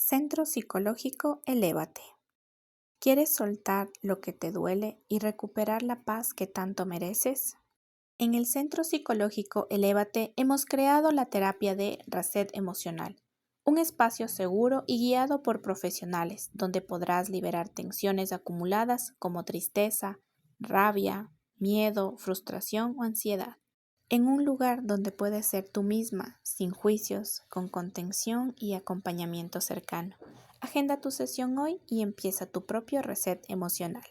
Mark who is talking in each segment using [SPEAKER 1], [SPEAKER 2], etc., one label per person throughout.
[SPEAKER 1] Centro Psicológico Elévate. ¿Quieres soltar lo que te duele y recuperar la paz que tanto mereces? En el Centro Psicológico Elévate hemos creado la terapia de reset emocional, un espacio seguro y guiado por profesionales donde podrás liberar tensiones acumuladas como tristeza, rabia, miedo, frustración o ansiedad. En un lugar donde puedes ser tú misma, sin juicios, con contención y acompañamiento cercano. Agenda tu sesión hoy y empieza tu propio reset emocional.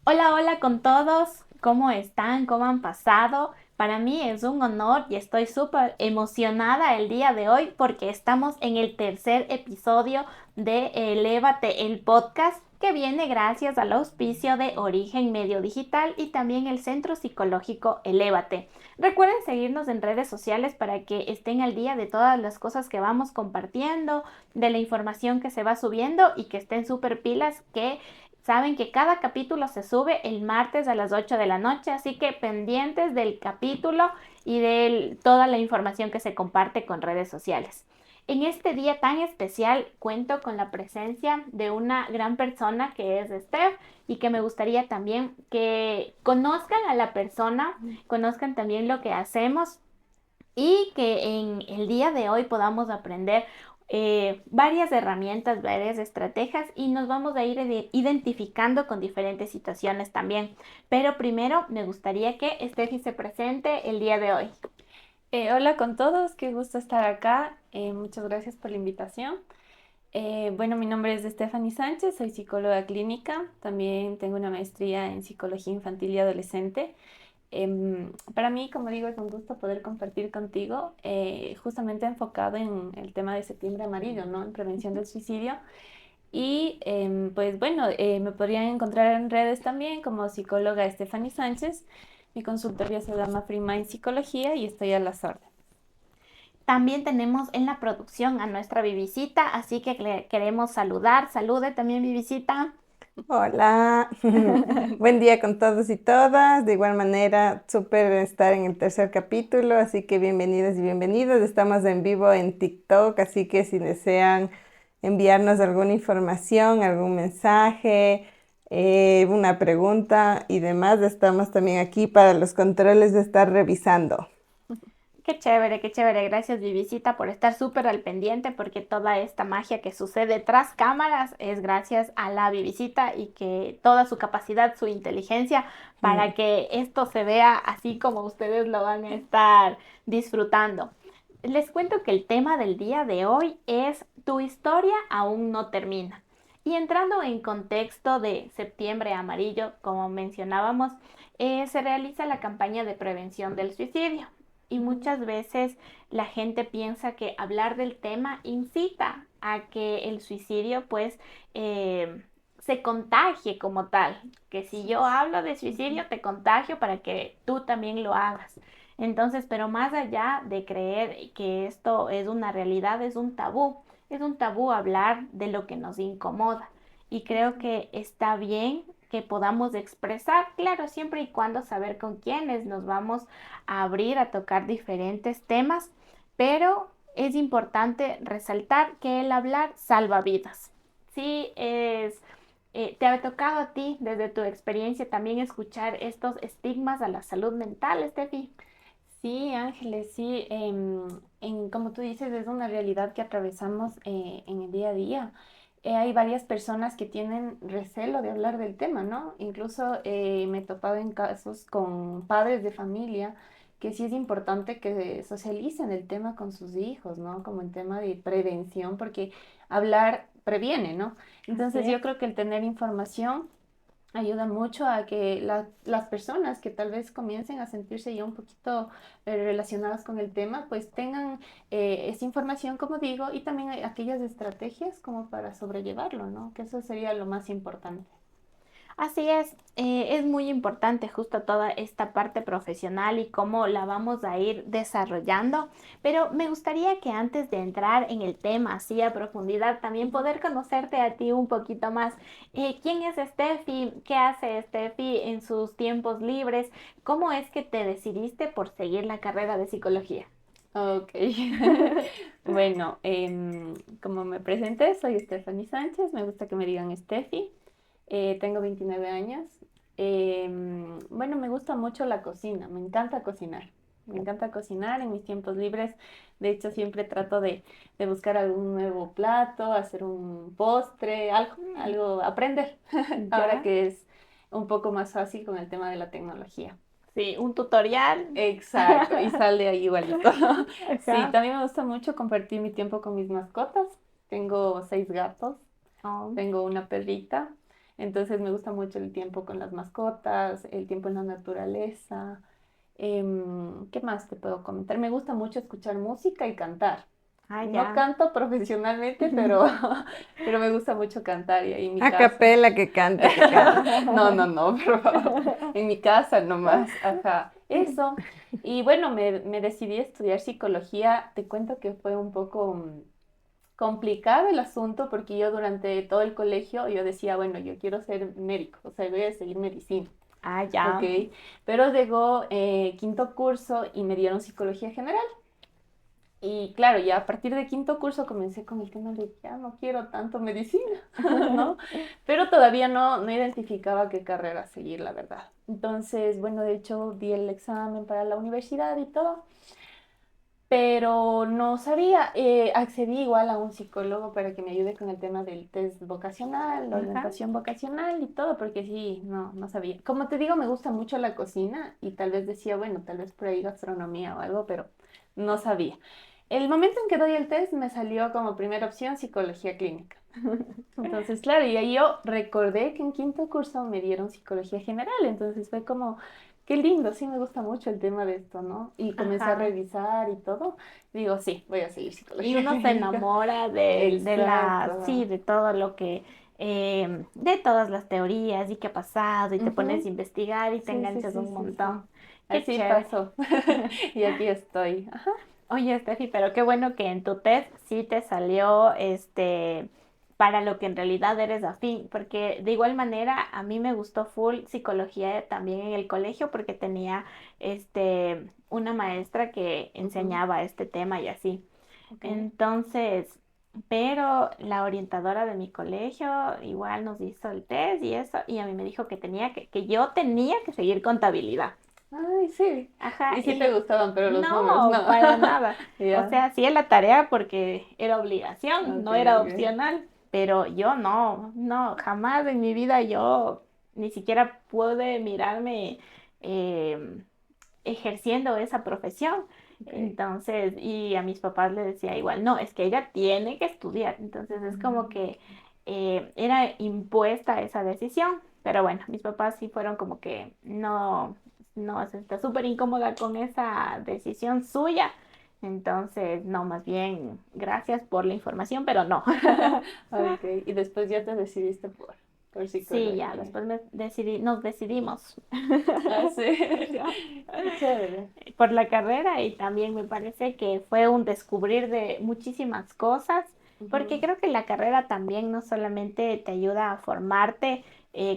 [SPEAKER 2] Hola, hola con todos, ¿cómo están? ¿Cómo han pasado? Para mí es un honor y estoy súper emocionada el día de hoy porque estamos en el tercer episodio de Elévate, el podcast que viene gracias al auspicio de Origen Medio Digital y también el Centro Psicológico Elévate. Recuerden seguirnos en redes sociales para que estén al día de todas las cosas que vamos compartiendo, de la información que se va subiendo y que estén súper pilas que saben que cada capítulo se sube el martes a las 8 de la noche, así que pendientes del capítulo y de toda la información que se comparte con redes sociales. En este día tan especial cuento con la presencia de una gran persona que es Steph y que me gustaría también que conozcan a la persona, conozcan también lo que hacemos y que en el día de hoy podamos aprender varias herramientas, varias estrategias y nos vamos a ir identificando con diferentes situaciones también. Pero primero me gustaría que Steffi se presente el día de hoy.
[SPEAKER 3] Hola con todos, qué gusto estar acá. Muchas gracias por la invitación. Bueno, mi nombre es Stephanie Sánchez, soy psicóloga clínica, también tengo una maestría en psicología infantil y adolescente. Para mí, como digo, es un gusto poder compartir contigo, justamente enfocado en el tema de Septiembre Amarillo, ¿no? En prevención del suicidio. Y pues bueno, me podrían encontrar en redes también como psicóloga Stephanie Sánchez. Mi consultorio se llama Free Mind Psicología y estoy a las órdenes.
[SPEAKER 2] También tenemos en la producción a nuestra Vivisita, así que le queremos saludar. Salude también, Vivisita.
[SPEAKER 4] Hola, buen día con todos y todas. De igual manera, súper estar en el tercer capítulo, así que bienvenidas y bienvenidos. Estamos en vivo en TikTok, así que si desean enviarnos alguna información, algún mensaje, una pregunta y demás, estamos también aquí para los controles de estar revisando.
[SPEAKER 2] Qué chévere, qué chévere. Gracias, Vivisita, por estar súper al pendiente, porque toda esta magia que sucede tras cámaras es gracias a la Vivisita y que toda su capacidad, su inteligencia, para que esto se vea así como ustedes lo van a estar disfrutando. Les cuento que el tema del día de hoy es Tu historia aún no termina. Y entrando en contexto de Septiembre Amarillo, como mencionábamos, se realiza la campaña de prevención del suicidio y muchas veces la gente piensa que hablar del tema incita a que el suicidio pues se contagie como tal, que si yo hablo de suicidio te contagio para que tú también lo hagas. Entonces, pero más allá de creer que esto es una realidad, es un tabú hablar de lo que nos incomoda. Y creo que está bien que podamos expresar, claro, siempre y cuando saber con quiénes nos vamos a abrir a tocar diferentes temas, pero es importante resaltar que el hablar salva vidas. Sí, ¿te ha tocado a ti desde tu experiencia también escuchar estos estigmas a la salud mental, Steffi?
[SPEAKER 3] Sí, Ángeles, sí, como tú dices, es una realidad que atravesamos en el día a día. Hay varias personas que tienen recelo de hablar del tema, ¿no? Incluso me he topado en casos con padres de familia que sí es importante que socialicen el tema con sus hijos, ¿no? Como el tema de prevención, porque hablar previene, ¿no?
[SPEAKER 2] Así
[SPEAKER 3] Entonces
[SPEAKER 2] es.
[SPEAKER 3] yo creo que el tener información ayuda mucho a que las personas que tal vez comiencen a sentirse ya un poquito relacionadas con el tema, pues tengan esa información, como digo, y también hay aquellas estrategias como para sobrellevarlo, ¿no? Que eso sería lo más importante.
[SPEAKER 2] Así es muy importante justo toda esta parte profesional y cómo la vamos a ir desarrollando, pero me gustaría que antes de entrar en el tema así a profundidad, también poder conocerte a ti un poquito más. ¿Quién es Steffi? ¿Qué hace Steffi en sus tiempos libres? ¿Cómo es que te decidiste por seguir la carrera de psicología?
[SPEAKER 3] Ok. Bueno, como me presenté, soy Stephanie Sánchez, me gusta que me digan Steffi. Tengo 29 años. Bueno, me gusta mucho la cocina, me encanta cocinar. Me encanta cocinar en mis tiempos libres. De hecho, siempre trato de buscar algún nuevo plato, hacer un postre, algo, aprender. Ahora
[SPEAKER 2] ¿Ya?
[SPEAKER 3] que es un poco más fácil con el tema de la tecnología.
[SPEAKER 2] Sí, un tutorial.
[SPEAKER 3] Exacto, y sale ahí igualito. Sí,
[SPEAKER 2] Ajá.
[SPEAKER 3] también me gusta mucho compartir mi tiempo con mis mascotas. Tengo 6 gatos,
[SPEAKER 2] Oh,
[SPEAKER 3] tengo una perrita, entonces me gusta mucho el tiempo con las mascotas, el tiempo en la naturaleza. ¿Qué más te puedo comentar? Me gusta mucho escuchar música y cantar.
[SPEAKER 2] ah,
[SPEAKER 3] No
[SPEAKER 2] ya.
[SPEAKER 3] canto profesionalmente, pero, pero me gusta mucho cantar y ahí en mi
[SPEAKER 4] A
[SPEAKER 3] casa.
[SPEAKER 4] capela que cante, que cante.
[SPEAKER 3] No, no, no, por favor. En mi casa nomás, ajá. Eso. Y bueno, me decidí a estudiar psicología. Te cuento que fue un poco complicado el asunto porque yo durante todo el colegio yo decía, bueno, yo quiero ser médico, o sea, voy a seguir medicina,
[SPEAKER 2] Ah,
[SPEAKER 3] ¿ok?
[SPEAKER 2] ya.
[SPEAKER 3] Pero llegó quinto curso y me dieron psicología general. Y claro, ya a partir de quinto curso comencé con el tema de ya no quiero tanto medicina, ¿no? Pero todavía no identificaba qué carrera seguir, la verdad. Entonces, bueno, de hecho di el examen para la universidad y todo, pero no sabía. Accedí igual a un psicólogo para que me ayude con el tema del test vocacional, la
[SPEAKER 2] Ajá.
[SPEAKER 3] orientación vocacional y todo, porque sí, no sabía. Como te digo, me gusta mucho la cocina y tal vez decía, bueno, tal vez por ahí gastronomía o algo, pero no sabía. El momento en que doy el test me salió como primera opción psicología clínica. Entonces, claro, y ahí yo recordé que en quinto curso me dieron psicología general, entonces fue como, qué lindo, sí me gusta mucho el tema de esto, ¿no? Y comencé a
[SPEAKER 2] Ajá.
[SPEAKER 3] revisar y todo, digo, sí, voy a seguir
[SPEAKER 2] Y
[SPEAKER 3] psicología
[SPEAKER 2] uno se
[SPEAKER 3] clínica.
[SPEAKER 2] enamora sí,
[SPEAKER 3] Exacto.
[SPEAKER 2] de todo lo que, de todas las teorías y qué ha pasado, y te pones a
[SPEAKER 3] Ujú.
[SPEAKER 2] investigar y te
[SPEAKER 3] Sí, sí,
[SPEAKER 2] enganchas
[SPEAKER 3] sí,
[SPEAKER 2] un
[SPEAKER 3] sí, sí.
[SPEAKER 2] montón. Qué
[SPEAKER 3] Así
[SPEAKER 2] chévere.
[SPEAKER 3] pasó. Y aquí estoy. Ajá.
[SPEAKER 2] Oye, Steffi, pero qué bueno que en tu test sí te salió para lo que en realidad eres afín, porque de igual manera a mí me gustó full psicología también en el colegio porque tenía una maestra que
[SPEAKER 3] Ujú.
[SPEAKER 2] enseñaba este tema y así.
[SPEAKER 3] Ok.
[SPEAKER 2] Entonces, pero la orientadora de mi colegio igual nos hizo el test y eso, y a mí me dijo que yo tenía que seguir contabilidad.
[SPEAKER 3] Ay, sí.
[SPEAKER 2] Ajá,
[SPEAKER 3] Y sí
[SPEAKER 2] y yo,
[SPEAKER 3] te gustaban, pero los números,
[SPEAKER 2] no,
[SPEAKER 3] no.
[SPEAKER 2] para nada. O
[SPEAKER 3] Ya.
[SPEAKER 2] sea, hacía la tarea porque era obligación,
[SPEAKER 3] Ok,
[SPEAKER 2] no era
[SPEAKER 3] ok.
[SPEAKER 2] opcional, pero yo no, jamás en mi vida yo ni siquiera pude mirarme eh, ejerciendo esa profesión.
[SPEAKER 3] Ok.
[SPEAKER 2] Entonces, y a mis papás les decía igual, no, es que ella tiene que estudiar. Entonces es como
[SPEAKER 3] Mm,
[SPEAKER 2] que era impuesta esa decisión. Pero bueno, mis papás sí fueron como que no, se está súper incómoda con esa decisión suya. Entonces, no, más bien, gracias por la información, pero no.
[SPEAKER 3] ok, y después ya te decidiste por
[SPEAKER 2] Sí, ya,
[SPEAKER 3] psicología.
[SPEAKER 2] después nos decidimos.
[SPEAKER 3] Ah, sí.
[SPEAKER 2] Ya.
[SPEAKER 3] Qué chévere.
[SPEAKER 2] Por la carrera y también me parece que fue un descubrir de muchísimas cosas, porque
[SPEAKER 3] Ujú.
[SPEAKER 2] creo que la carrera también no solamente te ayuda a formarte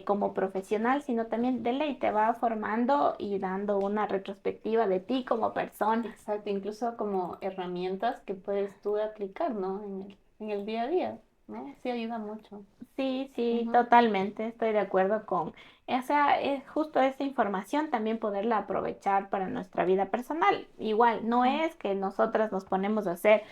[SPEAKER 2] como profesional, sino también de ley te va formando y dando una retrospectiva de ti como persona.
[SPEAKER 3] Exacto, incluso como herramientas que puedes tú aplicar, ¿no? En el día a día, ¿no? Sí ayuda mucho.
[SPEAKER 2] Sí, sí,
[SPEAKER 3] Ujú.
[SPEAKER 2] totalmente, estoy de acuerdo con, o sea, es justo esta información también poderla aprovechar para nuestra vida personal. Igual, no
[SPEAKER 3] Ujú.
[SPEAKER 2] es que nosotras nos ponemos a hacer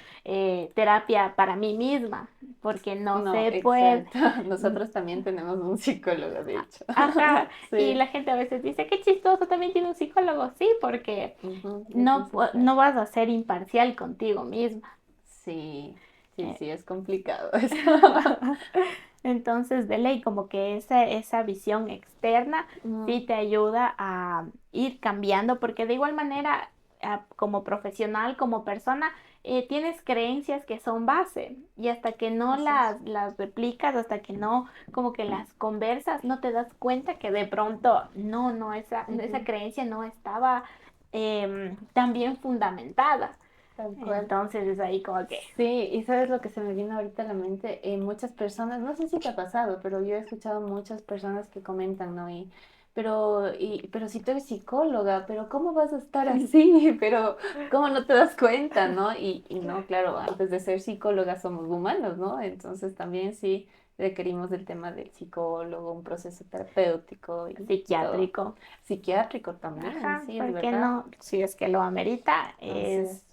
[SPEAKER 2] terapia para mí misma, porque no
[SPEAKER 3] No,
[SPEAKER 2] se puede.
[SPEAKER 3] exacto.
[SPEAKER 2] Mm,
[SPEAKER 3] Nosotros también tenemos un psicólogo, de hecho.
[SPEAKER 2] Ajá, y
[SPEAKER 3] Sí.
[SPEAKER 2] la gente a veces dice, qué chistoso, también tiene un psicólogo. Sí, porque
[SPEAKER 3] Ujú, es
[SPEAKER 2] no
[SPEAKER 3] necesario.
[SPEAKER 2] vas a ser imparcial contigo misma.
[SPEAKER 3] Sí, sí,
[SPEAKER 2] Eh,
[SPEAKER 3] sí, es complicado eso.
[SPEAKER 2] Entonces, de ley, como que esa visión externa
[SPEAKER 3] Ujú.
[SPEAKER 2] sí te ayuda a ir cambiando, porque de igual manera, como profesional, como persona, tienes creencias que son base y hasta que no
[SPEAKER 3] Así es.
[SPEAKER 2] las replicas, hasta que no como que las conversas, no te das cuenta que de pronto, no, esa
[SPEAKER 3] Ujú.
[SPEAKER 2] creencia no estaba tan bien fundamentada.
[SPEAKER 3] Tal cual.
[SPEAKER 2] Entonces es ahí como que,
[SPEAKER 3] Sí, y sabes lo que se me vino ahorita a la mente. Muchas personas, no sé si te ha pasado, pero yo he escuchado muchas personas que comentan, ¿no? Y pero si tú eres psicóloga, pero ¿cómo vas a estar así? Pero ¿cómo no te das cuenta, no? Y no, claro, antes de ser psicóloga somos humanos, ¿no? Entonces también sí requerimos del tema del psicólogo, un proceso terapéutico y todo.
[SPEAKER 2] Psiquiátrico.
[SPEAKER 3] Psiquiátrico también,
[SPEAKER 2] Ajá,
[SPEAKER 3] sí, es
[SPEAKER 2] ¿por qué
[SPEAKER 3] verdad.
[SPEAKER 2] no? Si es que lo amerita,
[SPEAKER 3] Así es.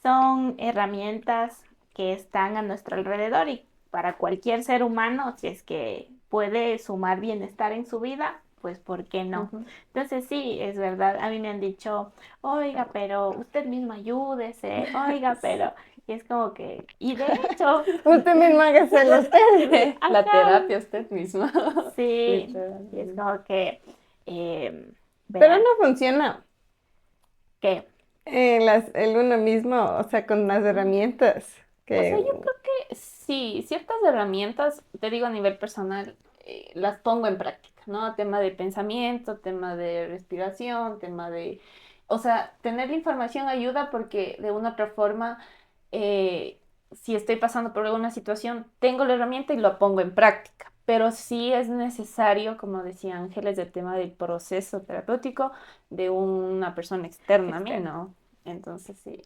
[SPEAKER 2] son herramientas que están a nuestro alrededor y para cualquier ser humano, si es que puede sumar bienestar en su vida, pues ¿por qué no?
[SPEAKER 3] Ujú.
[SPEAKER 2] Entonces sí, es verdad, a mí me han dicho, oiga, pero usted mismo ayúdese, oiga, pero... Y es como que, y de hecho,
[SPEAKER 4] Usted mismo hágase los test.
[SPEAKER 3] La
[SPEAKER 2] ajá,
[SPEAKER 3] terapia usted misma,
[SPEAKER 2] sí, y es
[SPEAKER 3] literalmente.
[SPEAKER 2] como que, eh,
[SPEAKER 4] Pero
[SPEAKER 2] vean,
[SPEAKER 4] no funciona
[SPEAKER 2] que
[SPEAKER 4] el uno mismo, o sea, con las herramientas
[SPEAKER 3] O sea,
[SPEAKER 4] que...
[SPEAKER 3] yo creo que sí, ciertas herramientas, te digo a nivel personal, las pongo en práctica, ¿no? Tema de pensamiento, tema de respiración, tema de... O sea, tener la información ayuda porque de una otra forma, eh, si estoy pasando por alguna situación, tengo la herramienta y lo pongo en práctica. Pero sí es necesario, como decía Ángeles, el tema del proceso terapéutico de una persona externa a mí,
[SPEAKER 2] externo.
[SPEAKER 3] ¿no? Entonces sí.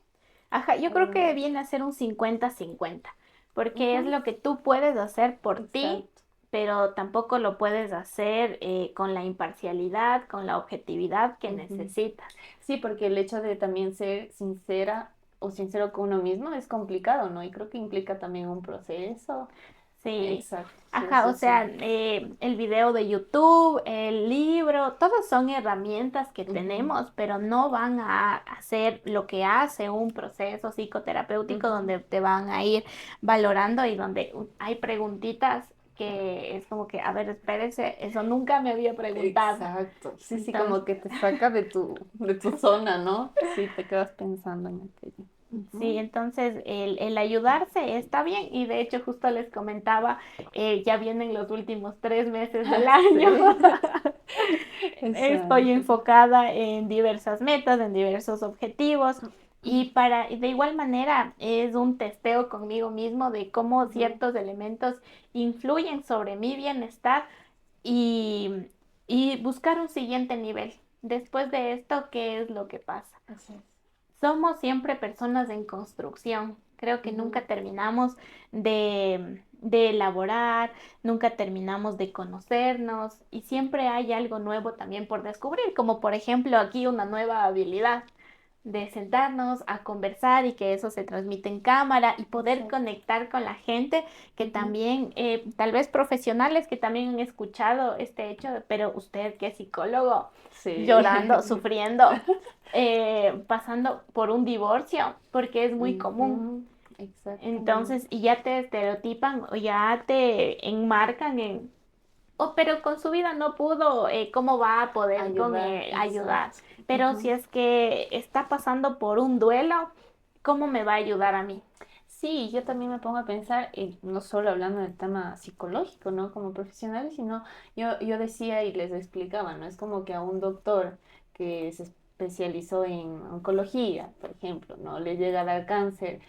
[SPEAKER 2] Ajá, yo creo
[SPEAKER 3] ayuda
[SPEAKER 2] que
[SPEAKER 3] mucho.
[SPEAKER 2] viene a ser un 50-50, porque es
[SPEAKER 3] Ujú.
[SPEAKER 2] lo que tú puedes hacer por ti,
[SPEAKER 3] Exacto.
[SPEAKER 2] pero tampoco lo puedes hacer con la imparcialidad, con la objetividad que
[SPEAKER 3] Ujú.
[SPEAKER 2] necesitas.
[SPEAKER 3] Sí, porque el hecho de también ser sincera o sincero con uno mismo es complicado, ¿no? Y creo que implica también un proceso.
[SPEAKER 2] Sí,
[SPEAKER 3] Exacto, sí,
[SPEAKER 2] ajá, o
[SPEAKER 3] sí,
[SPEAKER 2] sea,
[SPEAKER 3] sí.
[SPEAKER 2] el video de YouTube, el libro, todas son herramientas que
[SPEAKER 3] Ujú,
[SPEAKER 2] tenemos, pero no van a hacer lo que hace un proceso psicoterapéutico
[SPEAKER 3] ujú.
[SPEAKER 2] donde te van a ir valorando y donde hay preguntitas que es como que, a ver, espérese, eso nunca me había preguntado.
[SPEAKER 3] Exacto. Sí, sí,
[SPEAKER 2] Entonces,
[SPEAKER 3] como que te saca de tu zona, ¿no? Sí, te quedas pensando en aquello.
[SPEAKER 2] sí,
[SPEAKER 3] Ujú.
[SPEAKER 2] entonces el ayudarse está bien y de hecho justo les comentaba, ya vienen los últimos 3 meses del año.
[SPEAKER 3] Sí.
[SPEAKER 2] Estoy
[SPEAKER 3] Exacto.
[SPEAKER 2] enfocada en diversas metas, en diversos objetivos y de igual manera es un testeo conmigo mismo de cómo
[SPEAKER 3] Ujú.
[SPEAKER 2] ciertos elementos influyen sobre mi bienestar y, y buscar un siguiente nivel. Después de esto, ¿qué es lo que pasa?
[SPEAKER 3] Así es.
[SPEAKER 2] Somos siempre personas en construcción. Creo que
[SPEAKER 3] Ujú.
[SPEAKER 2] nunca terminamos de elaborar, nunca terminamos de conocernos y siempre hay algo nuevo también por descubrir, como por ejemplo aquí una nueva habilidad de sentarnos a conversar y que eso se transmite en cámara y poder
[SPEAKER 3] Exacto.
[SPEAKER 2] conectar con la gente que
[SPEAKER 3] Ujú.
[SPEAKER 2] también, tal vez profesionales que también han escuchado este hecho, pero usted que es psicólogo, llorando,
[SPEAKER 3] Sí.
[SPEAKER 2] sufriendo, pasando por un divorcio, porque es muy común.
[SPEAKER 3] Ujú. Exactamente.
[SPEAKER 2] Entonces, y ya te estereotipan o ya te enmarcan en, oh, pero con su vida no pudo, ¿cómo va a poder con
[SPEAKER 3] Ayudar,
[SPEAKER 2] ayudar?
[SPEAKER 3] exacto.
[SPEAKER 2] Pero si
[SPEAKER 3] Ujú.
[SPEAKER 2] es que está pasando por un duelo, ¿cómo me va a ayudar a mí?
[SPEAKER 3] Sí, yo también me pongo a pensar, no solo hablando del tema psicológico, ¿no? Como profesionales, sino yo decía y les explicaba, ¿no? Es como que a un doctor que se especializó en oncología, por ejemplo, ¿no? Le llega a dar cáncer.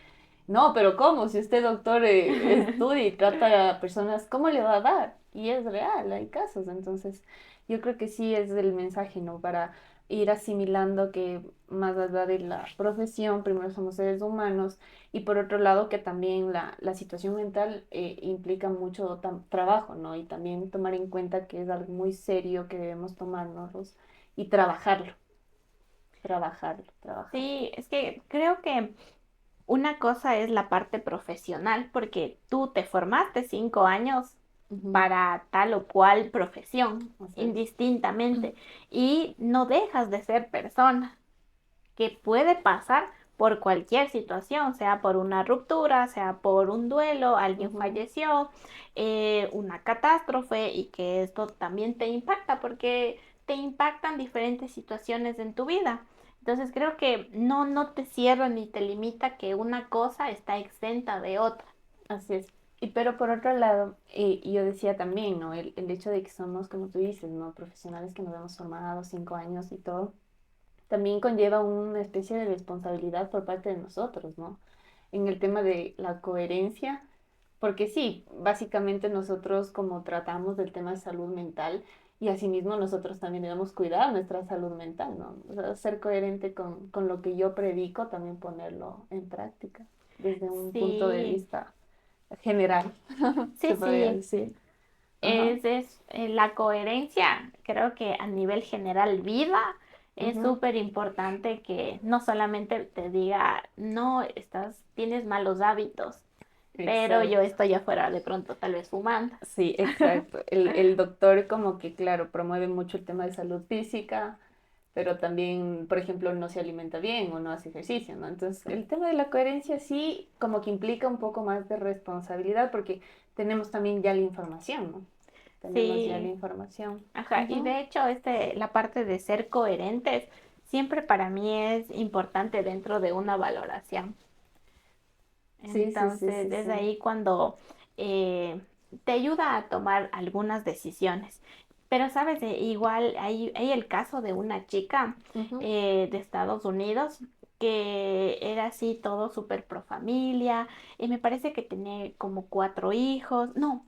[SPEAKER 3] No, pero ¿cómo? Si usted, doctor, estudia y trata a personas, ¿cómo le va a dar? Y es real, hay casos. Entonces, yo creo que sí es el mensaje, ¿no? Para ir asimilando que más allá de la profesión, primero somos seres humanos y por otro lado que también la situación mental implica mucho trabajo, ¿no? Y también tomar en cuenta que es algo muy serio que debemos tomarnos y trabajarlo, trabajarlo, trabajarlo.
[SPEAKER 2] Sí, es que creo que una cosa es la parte profesional, porque tú te formaste 5 años
[SPEAKER 3] Ujú.
[SPEAKER 2] para tal o cual profesión,
[SPEAKER 3] Así es.
[SPEAKER 2] indistintamente, y no dejas de ser persona, que puede pasar por cualquier situación, sea por una ruptura, sea por un duelo, alguien
[SPEAKER 3] Ujú.
[SPEAKER 2] falleció, una catástrofe y que esto también te impacta porque te impactan diferentes situaciones en tu vida. Entonces creo que no te cierra ni te limita que una cosa está exenta de otra.
[SPEAKER 3] Así es. Y pero por otro lado, y yo decía también, ¿no? El hecho de que somos, como tú dices, ¿no? Profesionales que nos hemos formado 5 años y todo, también conlleva una especie de responsabilidad por parte de nosotros, ¿no? En el tema de la coherencia, porque sí, básicamente nosotros como tratamos del tema de salud mental, y asimismo nosotros también debemos cuidar nuestra salud mental, ¿no? O sea, ser coherente con lo que yo predico, también ponerlo en práctica desde un punto de
[SPEAKER 2] Sí,
[SPEAKER 3] vista general,
[SPEAKER 2] sí,
[SPEAKER 3] se podría
[SPEAKER 2] sí.
[SPEAKER 3] decir. Ajá.
[SPEAKER 2] La coherencia, creo que a nivel general vida es
[SPEAKER 3] Ujú.
[SPEAKER 2] súper importante que no solamente te diga, no, tienes malos hábitos, pero yo
[SPEAKER 3] Exacto.
[SPEAKER 2] estoy afuera de pronto tal vez fumando.
[SPEAKER 3] Sí, exacto. El doctor como que, claro, promueve mucho el tema de salud física, pero también, por ejemplo, no se alimenta bien o no hace ejercicio, ¿no? Entonces, el tema de la coherencia sí como que implica un poco más de responsabilidad porque tenemos también ya la información, ¿no? Tenemos ya la
[SPEAKER 2] Sí,
[SPEAKER 3] información.
[SPEAKER 2] ajá. Y
[SPEAKER 3] Ujú.
[SPEAKER 2] de hecho, la parte de ser coherentes siempre para mí es importante dentro de una valoración.
[SPEAKER 3] Sí, sí, sí,
[SPEAKER 2] Entonces,
[SPEAKER 3] sí,
[SPEAKER 2] es
[SPEAKER 3] sí.
[SPEAKER 2] ahí cuando eh, te ayuda a tomar algunas decisiones. Pero, sabes, igual hay el caso de una chica
[SPEAKER 3] Ujú.
[SPEAKER 2] de Estados Unidos que era así todo súper pro familia y me parece que tenía como 4 hijos. No,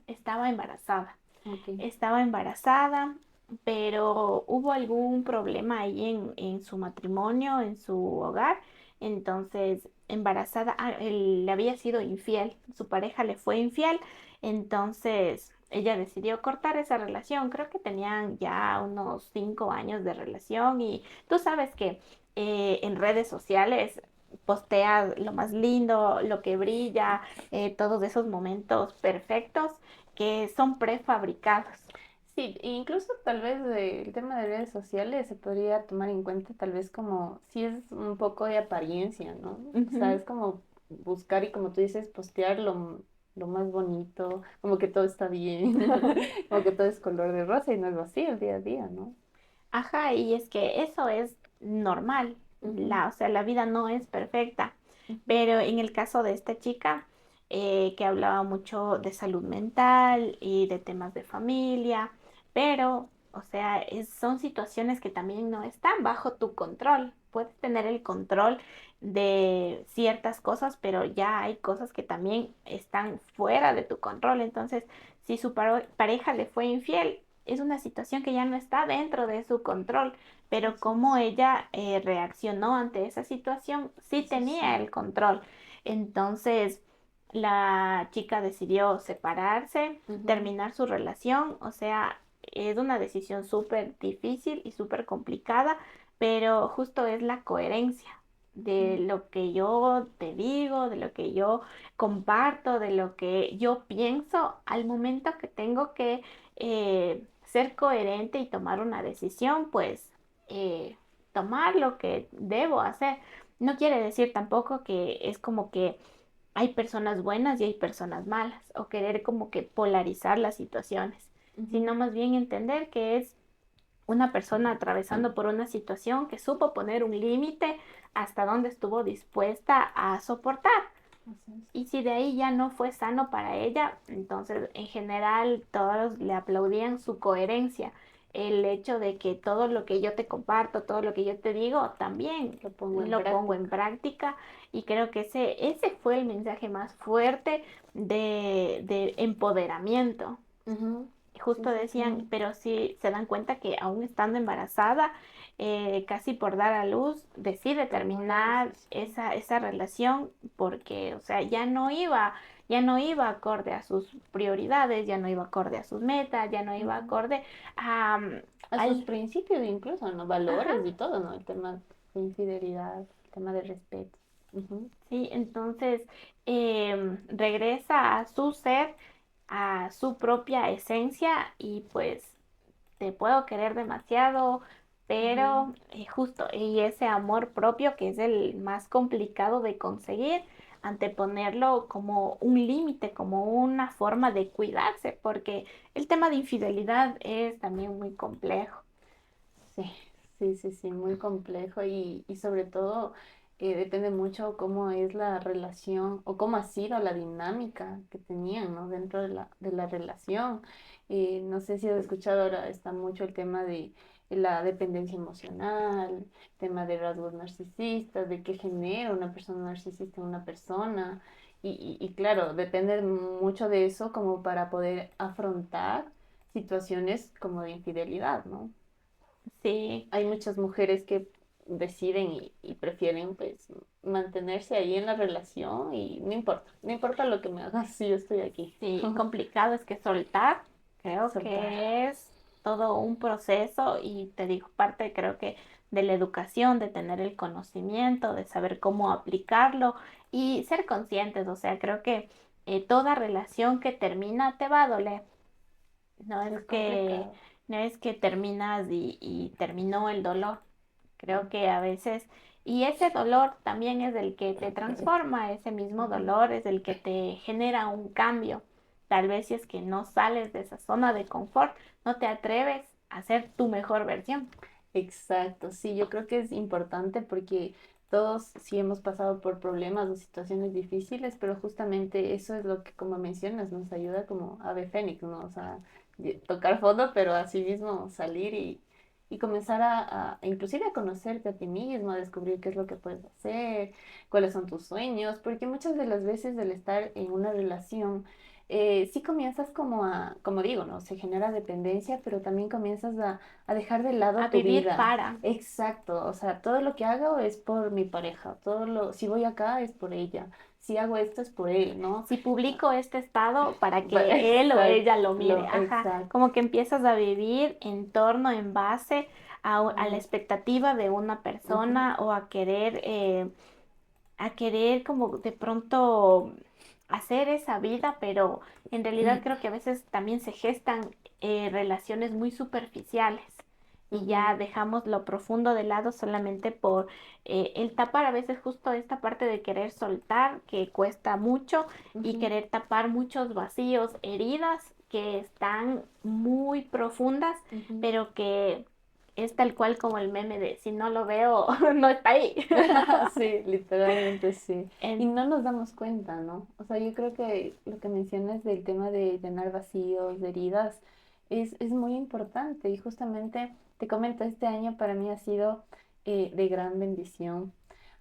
[SPEAKER 3] Ok.
[SPEAKER 2] estaba embarazada, pero hubo algún problema ahí en su matrimonio, en su hogar. Entonces, embarazada, él le había sido infiel, su pareja le fue infiel, entonces ella decidió cortar esa relación. Creo que tenían ya unos 5 años de relación y tú sabes que en redes sociales posteas lo más lindo, lo que brilla, todos esos momentos perfectos que son prefabricados.
[SPEAKER 3] Sí, e incluso tal vez el tema de redes sociales se podría tomar en cuenta tal vez como si es un poco de apariencia, ¿no? O sea,
[SPEAKER 2] Ujú.
[SPEAKER 3] es como buscar y como tú dices, postear lo más bonito, como que todo está bien, como que todo es color de rosa y no es así el día a día, ¿no?
[SPEAKER 2] Ajá, y es que eso es normal.
[SPEAKER 3] Ujú,
[SPEAKER 2] O sea, la vida no es perfecta.
[SPEAKER 3] ujú.
[SPEAKER 2] Pero en el caso de esta chica, que hablaba mucho de salud mental y de temas de familia, pero, o sea, son situaciones que también no están bajo tu control. Puedes tener el control de ciertas cosas, pero ya hay cosas que también están fuera de tu control. Entonces, si su pareja le fue infiel, es una situación que ya no está dentro de su control, pero
[SPEAKER 3] Así
[SPEAKER 2] cómo
[SPEAKER 3] es.
[SPEAKER 2] ella reaccionó ante esa situación, sí
[SPEAKER 3] Eso
[SPEAKER 2] tenía
[SPEAKER 3] sí.
[SPEAKER 2] el control. Entonces, la chica decidió separarse,
[SPEAKER 3] Ujú.
[SPEAKER 2] terminar su relación, o sea, es una decisión súper difícil y súper complicada, pero justo es la coherencia de
[SPEAKER 3] Mm.
[SPEAKER 2] lo que yo te digo, de lo que yo comparto, de lo que yo pienso al momento que tengo que ser coherente y tomar una decisión, pues tomar lo que debo hacer. No quiere decir tampoco que es como que hay personas buenas y hay personas malas, o querer como que polarizar las situaciones, sino
[SPEAKER 3] Ujú.
[SPEAKER 2] más bien entender que es una persona atravesando por una situación que supo poner un límite hasta donde estuvo dispuesta a soportar.
[SPEAKER 3] Así es.
[SPEAKER 2] Y si de ahí ya no fue sano para ella, entonces en general todos le aplaudían su coherencia. El hecho de que todo lo que yo te comparto, todo lo que yo te digo, también
[SPEAKER 3] Lo pongo en
[SPEAKER 2] lo pongo en
[SPEAKER 3] práctica.
[SPEAKER 2] práctica. Y creo que ese fue el mensaje más fuerte de empoderamiento.
[SPEAKER 3] Ujú. Sí,
[SPEAKER 2] Justo
[SPEAKER 3] sí,
[SPEAKER 2] decían,
[SPEAKER 3] sí.
[SPEAKER 2] pero sí se dan cuenta que aún estando embarazada, casi por dar a luz, decide
[SPEAKER 3] Tomó la
[SPEAKER 2] terminar
[SPEAKER 3] decisión.
[SPEAKER 2] esa relación porque, o sea, ya no iba acorde a sus prioridades, ya no iba acorde a sus metas, ya no iba
[SPEAKER 3] Ujú.
[SPEAKER 2] acorde a,
[SPEAKER 3] A sus
[SPEAKER 2] al,
[SPEAKER 3] principios incluso, ¿no?
[SPEAKER 2] ajá,
[SPEAKER 3] Valores y todo, ¿no? El tema de infidelidad, el tema de respeto. Ujú.
[SPEAKER 2] sí, entonces regresa a su ser, a su propia esencia y pues te puedo querer demasiado,
[SPEAKER 3] Ujú.
[SPEAKER 2] pero justo, y ese amor propio que es el más complicado de conseguir, anteponerlo como un límite, como una forma de cuidarse, porque el tema de infidelidad es también muy complejo.
[SPEAKER 3] Sí, sí, sí, sí, muy complejo y sobre todo depende mucho cómo es la relación o cómo ha sido la dinámica que tenían, ¿no? Dentro de la relación. No sé si has escuchado ahora, está mucho el tema de la dependencia emocional, tema de rasgos narcisistas, de qué genera una persona narcisista en una persona. Y claro, depende mucho de eso como para poder afrontar situaciones como de infidelidad, ¿no?
[SPEAKER 2] Sí,
[SPEAKER 3] Hay muchas mujeres que deciden y prefieren pues mantenerse ahí en la relación y no importa lo que me hagas, sí, yo estoy aquí.
[SPEAKER 2] sí, complicado es que soltar, creo
[SPEAKER 3] Soltar.
[SPEAKER 2] que es todo un proceso y te digo, parte creo que de la educación, de tener el conocimiento, de saber cómo aplicarlo y ser conscientes, o sea, creo que toda relación que termina te va a doler. No es
[SPEAKER 3] Es
[SPEAKER 2] que,
[SPEAKER 3] complicado.
[SPEAKER 2] no es que terminas y terminó el dolor. Creo que a veces, y ese dolor también es el que te transforma, ese mismo
[SPEAKER 3] Ujú.
[SPEAKER 2] dolor es el que te genera un cambio. Tal vez si es que no sales de esa zona de confort, no te atreves a ser tu mejor versión.
[SPEAKER 3] Exacto, sí, yo creo que es importante porque todos sí hemos pasado por problemas o situaciones difíciles, pero justamente eso es lo que, como mencionas, nos ayuda como ave fénix, ¿no? O sea, tocar fondo, pero así mismo salir y comenzar inclusive a conocerte a ti mismo, a descubrir qué es lo que puedes hacer, cuáles son tus sueños, porque muchas de las veces del estar en una relación, sí comienzas como digo, ¿no? Se genera dependencia, pero también comienzas a dejar de lado
[SPEAKER 2] A
[SPEAKER 3] tu
[SPEAKER 2] vivir
[SPEAKER 3] vida.
[SPEAKER 2] para.
[SPEAKER 3] Exacto, o sea, todo lo que hago es por mi pareja, si voy acá es por ella, si hago esto es por él, ¿no?
[SPEAKER 2] Si publico este estado para que él o
[SPEAKER 3] Exacto,
[SPEAKER 2] ella lo mire, ajá,
[SPEAKER 3] exacto.
[SPEAKER 2] como que empiezas a vivir en torno, en base a la
[SPEAKER 3] Mm,
[SPEAKER 2] expectativa de una
[SPEAKER 3] ujú,
[SPEAKER 2] persona o a querer como de pronto hacer esa vida, pero en realidad creo que a veces también se gestan relaciones muy superficiales y ya
[SPEAKER 3] ujú,
[SPEAKER 2] dejamos lo profundo de lado solamente por el tapar a veces justo esta parte de querer soltar que cuesta mucho y
[SPEAKER 3] ujú.
[SPEAKER 2] querer tapar muchos vacíos, heridas que están muy profundas,
[SPEAKER 3] Ujú.
[SPEAKER 2] pero que es tal cual como el meme de si no lo veo, no está ahí.
[SPEAKER 3] Sí, literalmente sí. Y
[SPEAKER 2] En-
[SPEAKER 3] no nos damos cuenta, ¿no? O sea, yo creo que lo que mencionas del tema de llenar vacíos, de heridas, es muy importante. Y justamente te comento, este año para mí ha sido de gran bendición,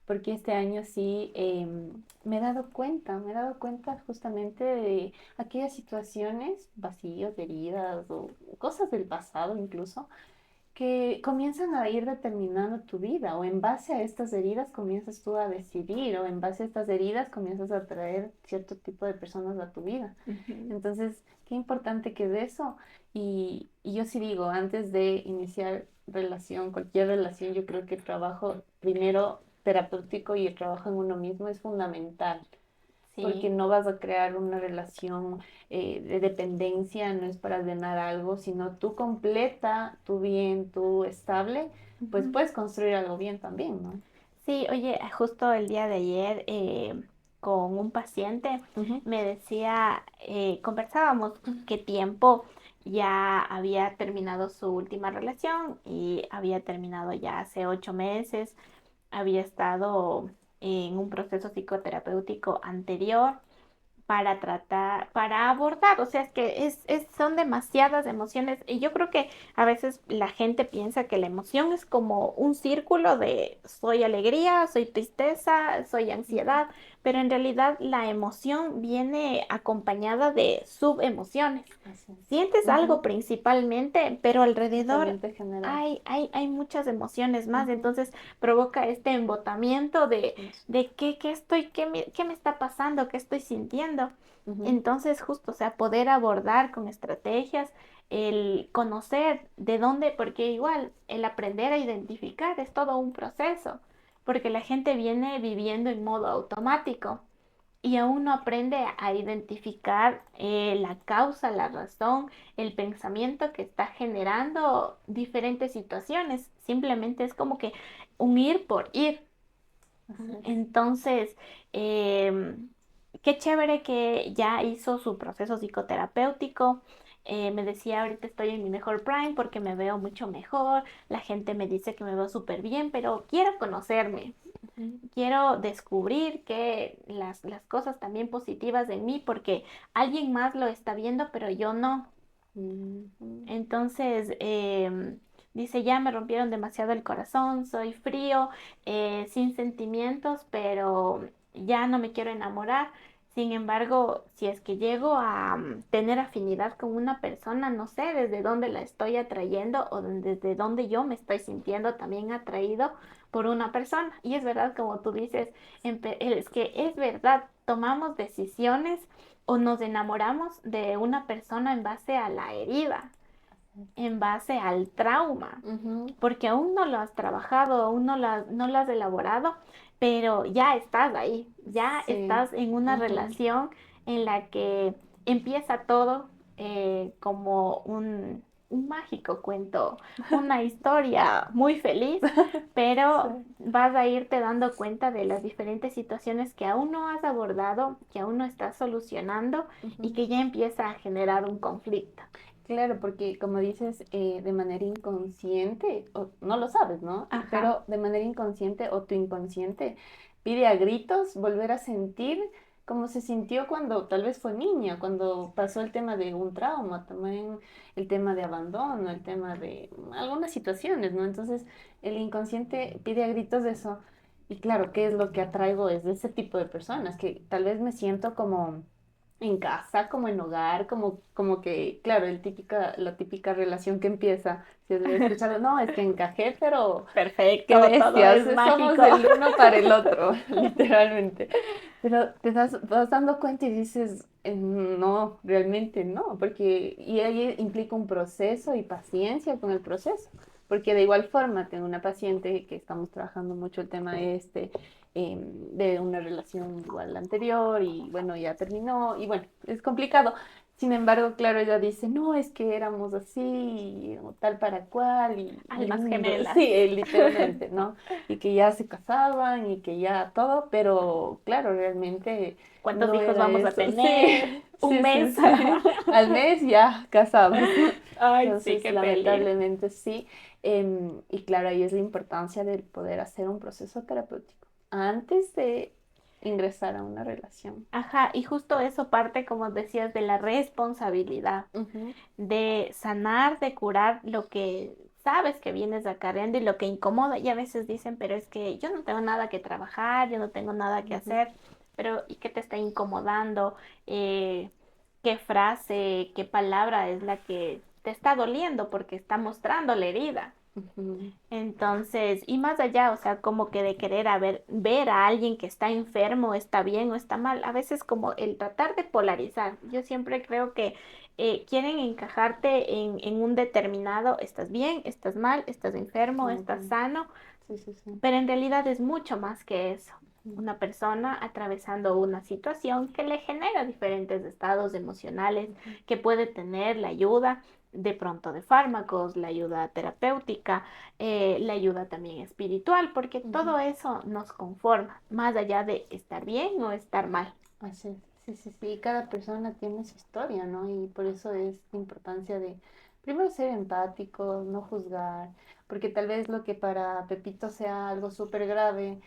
[SPEAKER 3] porque este año sí me he dado cuenta justamente de aquellas situaciones, vacíos, heridas o cosas del pasado incluso que comienzan a ir determinando tu vida o en base a estas heridas comienzas tú a decidir o en base a estas heridas comienzas a atraer cierto tipo de personas a tu vida.
[SPEAKER 2] Ujú.
[SPEAKER 3] Entonces, qué importante que es eso. Y yo sí digo, antes de iniciar relación, cualquier relación, yo creo que el trabajo primero terapéutico y el trabajo en uno mismo es fundamental porque
[SPEAKER 2] Sí.
[SPEAKER 3] no vas a crear una relación de dependencia, no es para ordenar algo, sino tú completa, tú bien, tú estable, pues
[SPEAKER 2] Ujú.
[SPEAKER 3] puedes construir algo bien también, ¿no?
[SPEAKER 2] Sí, oye, justo el día de ayer con un paciente
[SPEAKER 3] Ujú,
[SPEAKER 2] me decía, conversábamos qué tiempo ya había terminado su última relación y había terminado ya hace 8 meses, había estado en un proceso psicoterapéutico anterior para tratar, para abordar, o sea, es que son demasiadas emociones y yo creo que a veces la gente piensa que la emoción es como un círculo de soy alegría, soy tristeza, soy
[SPEAKER 3] ujú.
[SPEAKER 2] ansiedad, pero en realidad la emoción viene acompañada de subemociones.
[SPEAKER 3] Así es.
[SPEAKER 2] Sientes algo
[SPEAKER 3] Ujú.
[SPEAKER 2] principalmente, pero alrededor
[SPEAKER 3] Totalmente general.
[SPEAKER 2] hay muchas emociones más,
[SPEAKER 3] Ujú.
[SPEAKER 2] entonces provoca este embotamiento
[SPEAKER 3] Eso.
[SPEAKER 2] de qué me está pasando, qué estoy sintiendo.
[SPEAKER 3] Ujú,
[SPEAKER 2] Entonces, justo, o sea, poder abordar con estrategias, el conocer de dónde, porque igual el aprender a identificar es todo un proceso, porque la gente viene viviendo en modo automático y aún no aprende a identificar la causa, la razón, el pensamiento que está generando diferentes situaciones. Simplemente es como que un ir por ir.
[SPEAKER 3] así es.
[SPEAKER 2] Entonces, qué chévere que ya hizo su proceso psicoterapéutico. Me decía, ahorita estoy en mi mejor prime porque me veo mucho mejor. La gente me dice que me veo súper bien, pero quiero conocerme.
[SPEAKER 3] Ujú,
[SPEAKER 2] Quiero descubrir que las cosas también positivas de mí porque alguien más lo está viendo, pero yo no.
[SPEAKER 3] ujú.
[SPEAKER 2] Entonces, dice, ya me rompieron demasiado el corazón, soy frío, sin sentimientos, pero ya no me quiero enamorar. Sin embargo, si es que llego a tener afinidad con una persona, no sé desde dónde la estoy atrayendo o desde dónde yo me estoy sintiendo también atraído por una persona. Y es verdad, como tú dices, es que es verdad, tomamos decisiones o nos enamoramos de una persona en base a la herida, en base al trauma,
[SPEAKER 3] Ujú.
[SPEAKER 2] porque aún no lo has trabajado, aún no lo has elaborado, pero ya estás ahí, ya
[SPEAKER 3] Sí.
[SPEAKER 2] estás en una
[SPEAKER 3] Ujú.
[SPEAKER 2] relación en la que empieza todo como un mágico cuento, una historia muy feliz,
[SPEAKER 3] Sí.
[SPEAKER 2] pero vas a irte dando cuenta de las diferentes situaciones que aún no has abordado, que aún no estás solucionando y
[SPEAKER 3] Ujú.
[SPEAKER 2] que ya empieza a generar un conflicto.
[SPEAKER 3] Claro, porque como dices, de manera inconsciente, o no lo sabes, ¿no?
[SPEAKER 2] Ajá.
[SPEAKER 3] Pero de manera inconsciente o tu inconsciente pide a gritos volver a sentir como se sintió cuando tal vez fue niña, cuando pasó el tema de un trauma, también el tema de abandono, el tema de algunas situaciones, ¿no? Entonces el inconsciente pide a gritos eso. Y claro, ¿qué es lo que atraigo? Es de ese tipo de personas, que tal vez me siento como en casa, como en hogar, como que, claro, la típica relación que empieza, si has escuchado, no, es que encajé, pero
[SPEAKER 2] Perfecto,
[SPEAKER 3] qué
[SPEAKER 2] todo
[SPEAKER 3] bestias,
[SPEAKER 2] es
[SPEAKER 3] somos
[SPEAKER 2] mágico.
[SPEAKER 3] el uno para el otro, literalmente. Pero vas dando cuenta y dices, no, realmente no, porque y ahí implica un proceso y paciencia con el proceso. Porque de igual forma, tengo una paciente que estamos trabajando mucho el tema de una relación igual anterior y bueno, ya terminó y bueno, es complicado. Sin embargo, claro, ella dice, no, es que éramos así, o tal para cual, y
[SPEAKER 2] Almas
[SPEAKER 3] lindo,
[SPEAKER 2] gemelas.
[SPEAKER 3] sí, literalmente, ¿no? Y que ya se casaban y que ya todo, pero claro, realmente
[SPEAKER 2] ¿Cuántos
[SPEAKER 3] no
[SPEAKER 2] hijos
[SPEAKER 3] era
[SPEAKER 2] vamos a
[SPEAKER 3] eso. Sí,
[SPEAKER 2] tener? Un
[SPEAKER 3] sí, sí,
[SPEAKER 2] mes.
[SPEAKER 3] sí. Al mes ya casados.
[SPEAKER 2] Ay, sí,
[SPEAKER 3] Entonces,
[SPEAKER 2] qué peligro.
[SPEAKER 3] lamentablemente sí. Y claro, ahí es la importancia de poder hacer un proceso terapéutico antes de ingresar a una relación.
[SPEAKER 2] Ajá, y justo eso parte, como decías, de la responsabilidad,
[SPEAKER 3] Ujú,
[SPEAKER 2] de sanar, de curar lo que sabes que vienes acarreando y lo que incomoda. Y a veces dicen, pero es que yo no tengo nada que trabajar, yo no tengo nada que
[SPEAKER 3] ujú,
[SPEAKER 2] hacer, pero ¿y qué te está incomodando? ¿Qué frase, qué palabra es la que te está doliendo porque está mostrando la herida?
[SPEAKER 3] ujú,
[SPEAKER 2] Entonces, y más allá, o sea, como que de querer ver a alguien que está enfermo, está bien o está mal, a veces como el tratar de polarizar. Yo siempre creo que quieren encajarte en un determinado, estás bien, estás mal, estás enfermo, estás
[SPEAKER 3] ujú.
[SPEAKER 2] sano,
[SPEAKER 3] Sí, sí, sí.
[SPEAKER 2] pero en realidad es mucho más que eso. Una persona atravesando una situación que le genera diferentes estados emocionales,
[SPEAKER 3] Ujú,
[SPEAKER 2] que puede tener la ayuda de pronto de fármacos, la ayuda terapéutica, la ayuda también espiritual, porque
[SPEAKER 3] ujú.
[SPEAKER 2] todo eso nos conforma, más allá de estar bien o estar mal.
[SPEAKER 3] Así es. Sí, sí, sí. Cada persona tiene su historia, ¿no? Y por eso es la importancia de, primero, ser empático, no juzgar, porque tal vez lo que para Pepito sea algo súper grave,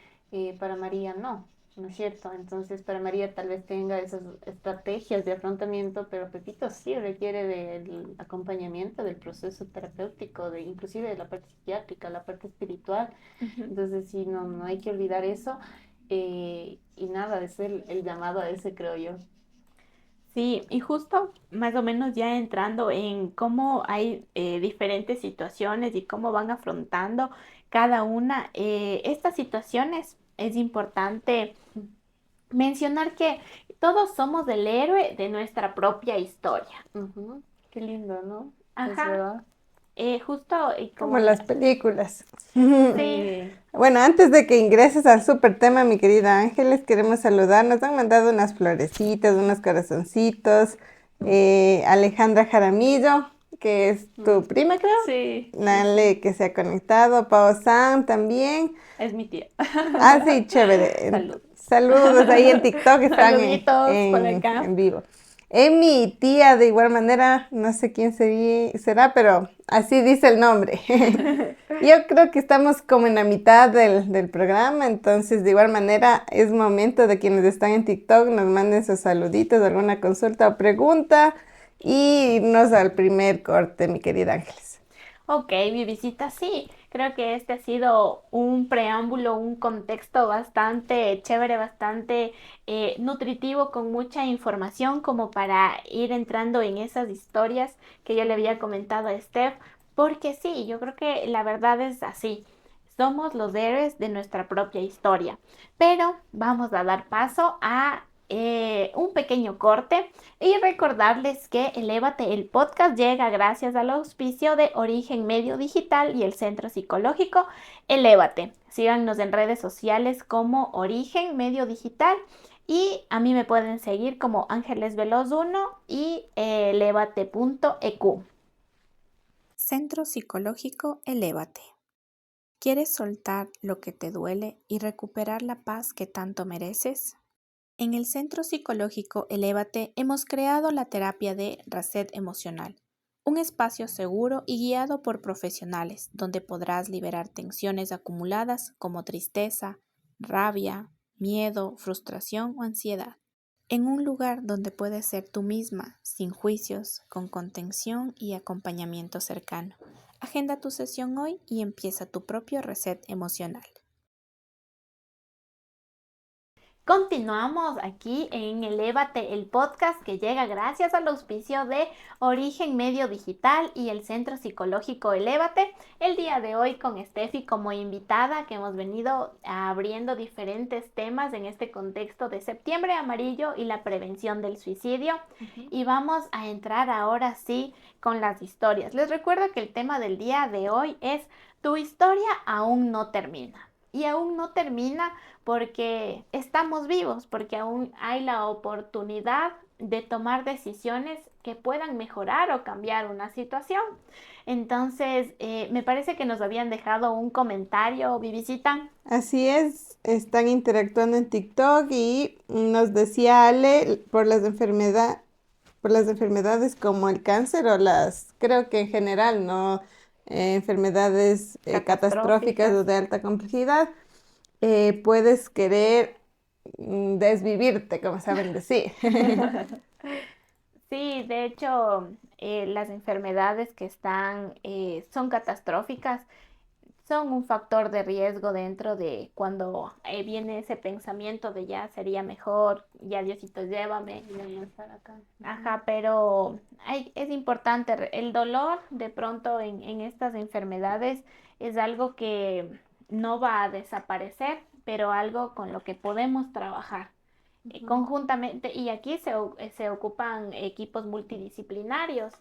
[SPEAKER 3] para María no, ¿no es cierto? Entonces, para María tal vez tenga esas estrategias de afrontamiento, pero Pepito sí requiere del acompañamiento, del proceso terapéutico, de inclusive de la parte psiquiátrica, la parte espiritual.
[SPEAKER 2] Ujú.
[SPEAKER 3] Entonces, sí, no, no hay que olvidar eso. Y nada, es el llamado a ese, creo yo.
[SPEAKER 2] Sí, y justo más o menos ya entrando en cómo hay diferentes situaciones y cómo van afrontando cada una, estas situaciones, es importante mencionar que todos somos el héroe de nuestra propia historia.
[SPEAKER 3] Ujú. Qué lindo, ¿no? Es
[SPEAKER 2] Ajá,
[SPEAKER 3] verdad.
[SPEAKER 2] justo
[SPEAKER 4] Como
[SPEAKER 2] como
[SPEAKER 4] las películas.
[SPEAKER 2] sí,
[SPEAKER 3] Sí.
[SPEAKER 4] Bueno, antes de que ingreses al súper tema, mi querida Ángeles, queremos saludar. Nos han mandado unas florecitas, unos corazoncitos. Alejandra Jaramillo, que es tu
[SPEAKER 3] Mm.
[SPEAKER 4] prima, creo.
[SPEAKER 3] Sí, sí, sí.
[SPEAKER 4] Nale, que se ha conectado. Pao San también.
[SPEAKER 3] Es mi tía.
[SPEAKER 4] Ah, sí, chévere.
[SPEAKER 3] Salud.
[SPEAKER 4] Saludos ahí en TikTok, están
[SPEAKER 2] saluditos por acá.
[SPEAKER 4] en vivo. Mi tía, de igual manera, no sé quién será, pero así dice el nombre. Yo creo que estamos como en la mitad del programa, entonces de igual manera es momento de quienes están en TikTok nos manden sus saluditos, alguna consulta o pregunta y irnos al primer corte, mi querida Ángeles.
[SPEAKER 2] Ok, mi visita, sí. Creo que este ha sido un preámbulo, un contexto bastante chévere, bastante nutritivo, con mucha información como para ir entrando en esas historias que yo le había comentado a Steph, porque sí, yo creo que la verdad es así. Somos los héroes de nuestra propia historia, pero vamos a dar paso a un pequeño corte y recordarles que Elévate el podcast llega gracias al auspicio de Origen Medio Digital y el Centro Psicológico Elévate. Síganos en redes sociales como Origen Medio Digital y a mí me pueden seguir como Ángeles Veloz 1 y elevate.eq.
[SPEAKER 1] Centro Psicológico Elévate. ¿Quieres soltar lo que te duele y recuperar la paz que tanto mereces? En el Centro Psicológico Elévate hemos creado la terapia de reset emocional, un espacio seguro y guiado por profesionales donde podrás liberar tensiones acumuladas como tristeza, rabia, miedo, frustración o ansiedad. En un lugar donde puedes ser tú misma, sin juicios, con contención y acompañamiento cercano. Agenda tu sesión hoy y empieza tu propio reset emocional.
[SPEAKER 2] Continuamos aquí en Elévate, el podcast que llega gracias al auspicio de Origen Medio Digital y el Centro Psicológico Elévate. El día de hoy con Steffi como invitada, que hemos venido abriendo diferentes temas en este contexto de Septiembre Amarillo y la prevención del suicidio. Y vamos a entrar ahora sí con las historias. Les recuerdo que el tema del día de hoy es: tu historia aún no termina. Y aún no termina porque estamos vivos, porque aún hay la oportunidad de tomar decisiones que puedan mejorar o cambiar una situación. Entonces, me parece que nos habían dejado un comentario, Vivisita.
[SPEAKER 4] Así es, están interactuando en TikTok y nos decía Ale por las enfermedades como el cáncer o creo que en general, ¿no? Enfermedades catastróficas o de alta complejidad, puedes querer desvivirte, como saben decir.
[SPEAKER 2] Sí, de hecho, las enfermedades que son catastróficas son un factor de riesgo dentro de cuando viene ese pensamiento de ya sería mejor, ya Diosito llévame.
[SPEAKER 3] Ya no estar acá.
[SPEAKER 2] Ajá, pero es importante, el dolor de pronto en estas enfermedades es algo que no va a desaparecer, pero algo con lo que podemos trabajar conjuntamente. Y aquí se ocupan equipos multidisciplinarios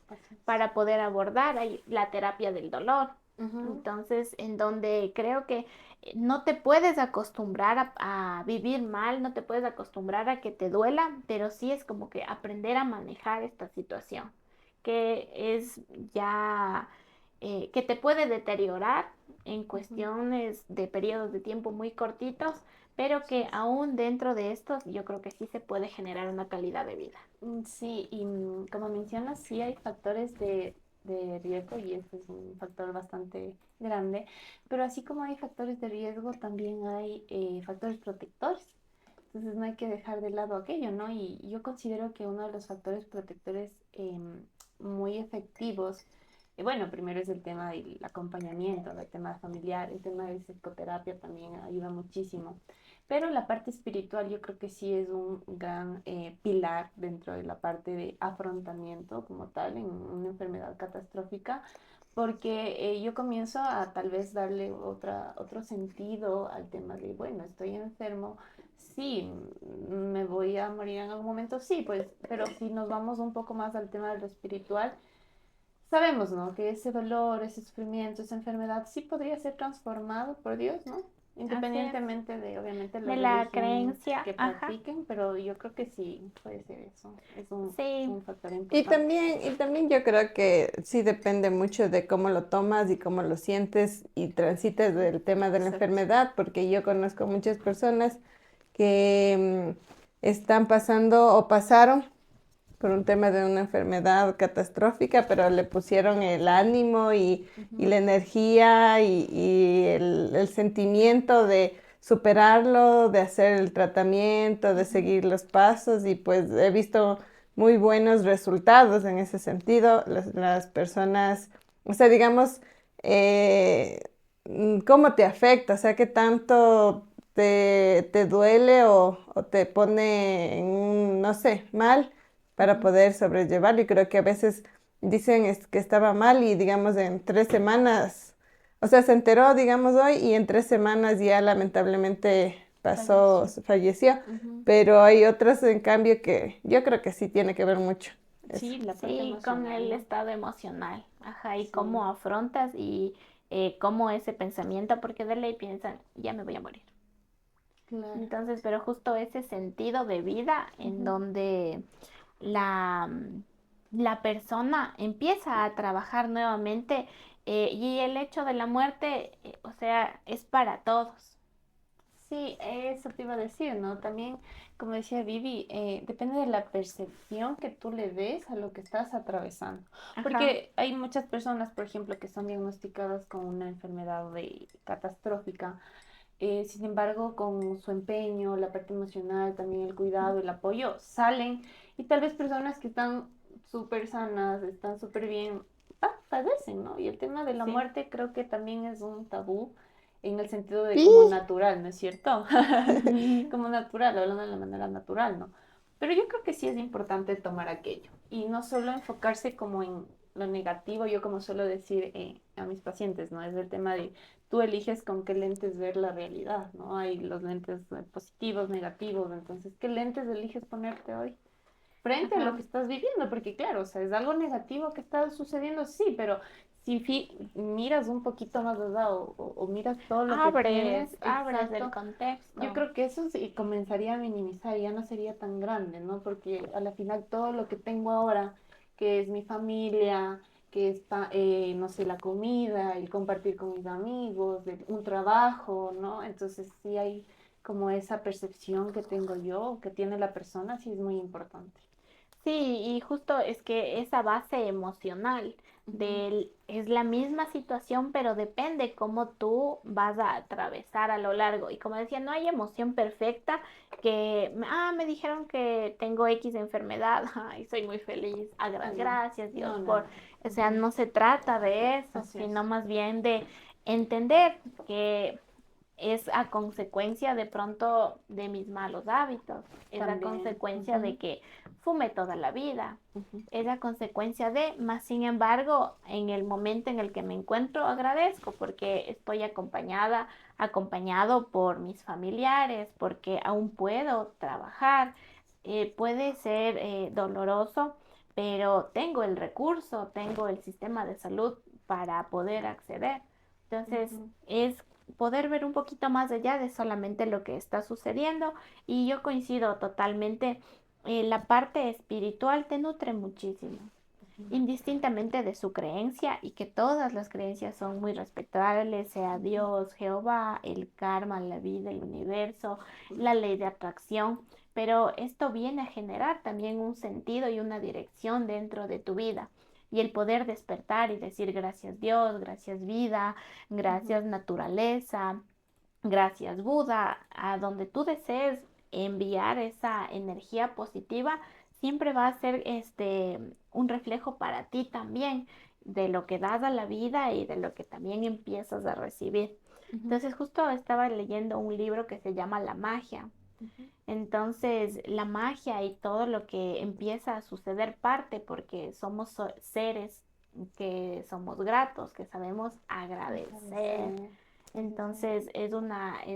[SPEAKER 2] para poder abordar la terapia del dolor. Entonces, en donde creo que no te puedes acostumbrar a vivir mal, no te puedes acostumbrar a que te duela, pero sí es como que aprender a manejar esta situación, que es ya, que te puede deteriorar en cuestiones de periodos de tiempo muy cortitos, pero que aún dentro de estos yo creo que sí se puede generar una calidad de vida.
[SPEAKER 3] Sí, y como mencionas, sí hay factores de riesgo y este es un factor bastante grande, pero así como hay factores de riesgo, también hay factores protectores. Entonces no hay que dejar de lado aquello, ¿no? Y yo considero que uno de los factores protectores muy efectivos, bueno, primero es el tema del acompañamiento, el tema familiar, el tema de psicoterapia también ayuda muchísimo. Pero la parte espiritual yo creo que sí es un gran pilar dentro de la parte de afrontamiento como tal en una enfermedad catastrófica, porque yo comienzo a tal vez darle otro sentido al tema de, bueno, estoy enfermo, sí, me voy a morir en algún momento, sí, pues, pero si nos vamos un poco más al tema de lo espiritual, sabemos, ¿no? Que ese dolor, ese sufrimiento, esa enfermedad sí podría ser transformado por Dios, ¿no? Independientemente de, obviamente, la
[SPEAKER 2] De la
[SPEAKER 3] religión
[SPEAKER 2] creencia,
[SPEAKER 3] que
[SPEAKER 2] ajá.
[SPEAKER 3] practiquen, pero yo creo que sí puede ser eso. Es
[SPEAKER 2] Sí.
[SPEAKER 3] un factor
[SPEAKER 4] Y
[SPEAKER 3] importante.
[SPEAKER 4] también yo creo que sí depende mucho de cómo lo tomas y cómo lo sientes y transites del tema de la
[SPEAKER 3] Exacto.
[SPEAKER 4] enfermedad, porque yo conozco muchas personas que están pasando o pasaron por un tema de una enfermedad catastrófica, pero le pusieron el ánimo y la energía y el sentimiento de superarlo, de hacer el tratamiento, de seguir los pasos y pues he visto muy buenos resultados en ese sentido. Las personas, o sea, digamos, eh, cómo te afecta, o sea, qué tanto te duele o te pone en un, no sé, mal para
[SPEAKER 3] Ujú.
[SPEAKER 4] poder sobrellevarlo. Y creo que a veces dicen que estaba mal y digamos en 3 semanas, o sea, se enteró, digamos, hoy y en 3 semanas ya lamentablemente pasó,
[SPEAKER 3] Falleció.
[SPEAKER 4] falleció.
[SPEAKER 3] Ujú.
[SPEAKER 4] Pero hay otras, en cambio, que yo creo que sí tiene que ver mucho eso.
[SPEAKER 3] Sí, la parte
[SPEAKER 2] Sí, con
[SPEAKER 3] emocional,
[SPEAKER 2] el
[SPEAKER 3] ¿no?
[SPEAKER 2] estado emocional, ajá, y
[SPEAKER 3] Sí,
[SPEAKER 2] cómo afrontas y cómo ese pensamiento, porque de ley piensan, ya me voy a morir.
[SPEAKER 3] claro.
[SPEAKER 2] Entonces, pero justo ese sentido de vida en
[SPEAKER 3] Ujú.
[SPEAKER 2] donde la, la persona empieza a trabajar nuevamente y el hecho de la muerte, o sea, es para todos.
[SPEAKER 3] Sí, eso te iba a decir, ¿no? También, como decía Vivi, depende de la percepción que tú le des a lo que estás atravesando.
[SPEAKER 2] Ajá.
[SPEAKER 3] Porque hay muchas personas, por ejemplo, que son diagnosticadas con una enfermedad catastrófica. Sin embargo, con su empeño, la parte emocional, también el cuidado, el apoyo, salen y tal vez personas que están súper sanas, están súper bien, padecen, ¿no? Y el tema de la
[SPEAKER 2] Sí.
[SPEAKER 3] muerte creo que también es un tabú en el sentido de como
[SPEAKER 4] Sí.
[SPEAKER 3] natural, ¿no es cierto? Como natural, hablando de la manera natural, ¿no? Pero yo creo que sí es importante tomar aquello y no solo enfocarse como en lo negativo, yo como suelo decir a mis pacientes, ¿no? Es el tema de tú eliges con qué lentes ver la realidad, ¿no? Hay los lentes positivos, negativos, entonces, ¿qué lentes eliges ponerte hoy? Frente a lo
[SPEAKER 2] Ajá.
[SPEAKER 3] que estás viviendo, porque claro, o sea, es algo negativo que está sucediendo, sí, pero si miras un poquito más allá o miras todo lo que tienes,
[SPEAKER 2] Abres el
[SPEAKER 3] exacto, yo
[SPEAKER 2] contexto.
[SPEAKER 3] creo que eso sí comenzaría a minimizar, ya no sería tan grande, ¿no? Porque a la final todo lo que tengo ahora, que es mi familia, que es, no sé, la comida, el compartir con mis amigos, un trabajo, ¿no? Entonces sí hay como esa percepción que tengo yo, que tiene la persona, sí es muy importante.
[SPEAKER 2] Sí, y justo es que esa base emocional
[SPEAKER 3] Ujú.
[SPEAKER 2] es la misma situación, pero depende cómo tú vas a atravesar a lo largo. Y como decía, no hay emoción perfecta que, me dijeron que tengo X enfermedad, ay, soy muy feliz,
[SPEAKER 3] Ah, no,
[SPEAKER 2] gracias Dios
[SPEAKER 3] no, no,
[SPEAKER 2] por,
[SPEAKER 3] no.
[SPEAKER 2] o sea,
[SPEAKER 3] Ujú.
[SPEAKER 2] no se trata de eso,
[SPEAKER 3] Así
[SPEAKER 2] sino
[SPEAKER 3] es.
[SPEAKER 2] más bien de entender que es a consecuencia de pronto de mis malos hábitos, es a
[SPEAKER 3] También.
[SPEAKER 2] consecuencia de
[SPEAKER 3] Ujú,
[SPEAKER 2] que fume toda la vida,
[SPEAKER 3] ujú,
[SPEAKER 2] es a consecuencia de, más sin embargo, en el momento en el que me encuentro agradezco porque estoy acompañado por mis familiares, porque aún puedo trabajar. Puede ser doloroso, pero tengo el recurso, tengo el sistema de salud para poder acceder. Entonces,
[SPEAKER 3] ujú.
[SPEAKER 2] es poder ver un poquito más allá de solamente lo que está sucediendo y yo coincido totalmente, la parte espiritual te nutre muchísimo, indistintamente de su creencia y que todas las creencias son muy respetables, sea Dios, Jehová, el karma, la vida, el universo, la ley de atracción, pero esto viene a generar también un sentido y una dirección dentro de tu vida. Y el poder despertar y decir gracias Dios, gracias vida,
[SPEAKER 3] Ujú.
[SPEAKER 2] gracias naturaleza, gracias Buda, a donde tú desees enviar esa energía positiva, siempre va a ser un reflejo para ti también de lo que das a la vida y de lo que también empiezas a recibir.
[SPEAKER 3] Ujú,
[SPEAKER 2] Entonces justo estaba leyendo un libro que se llama La magia.
[SPEAKER 3] ujú.
[SPEAKER 2] Entonces la magia y todo lo que empieza a suceder parte porque somos seres que somos gratos, que sabemos agradecer.
[SPEAKER 3] Agradecer, agradecer.
[SPEAKER 2] Entonces es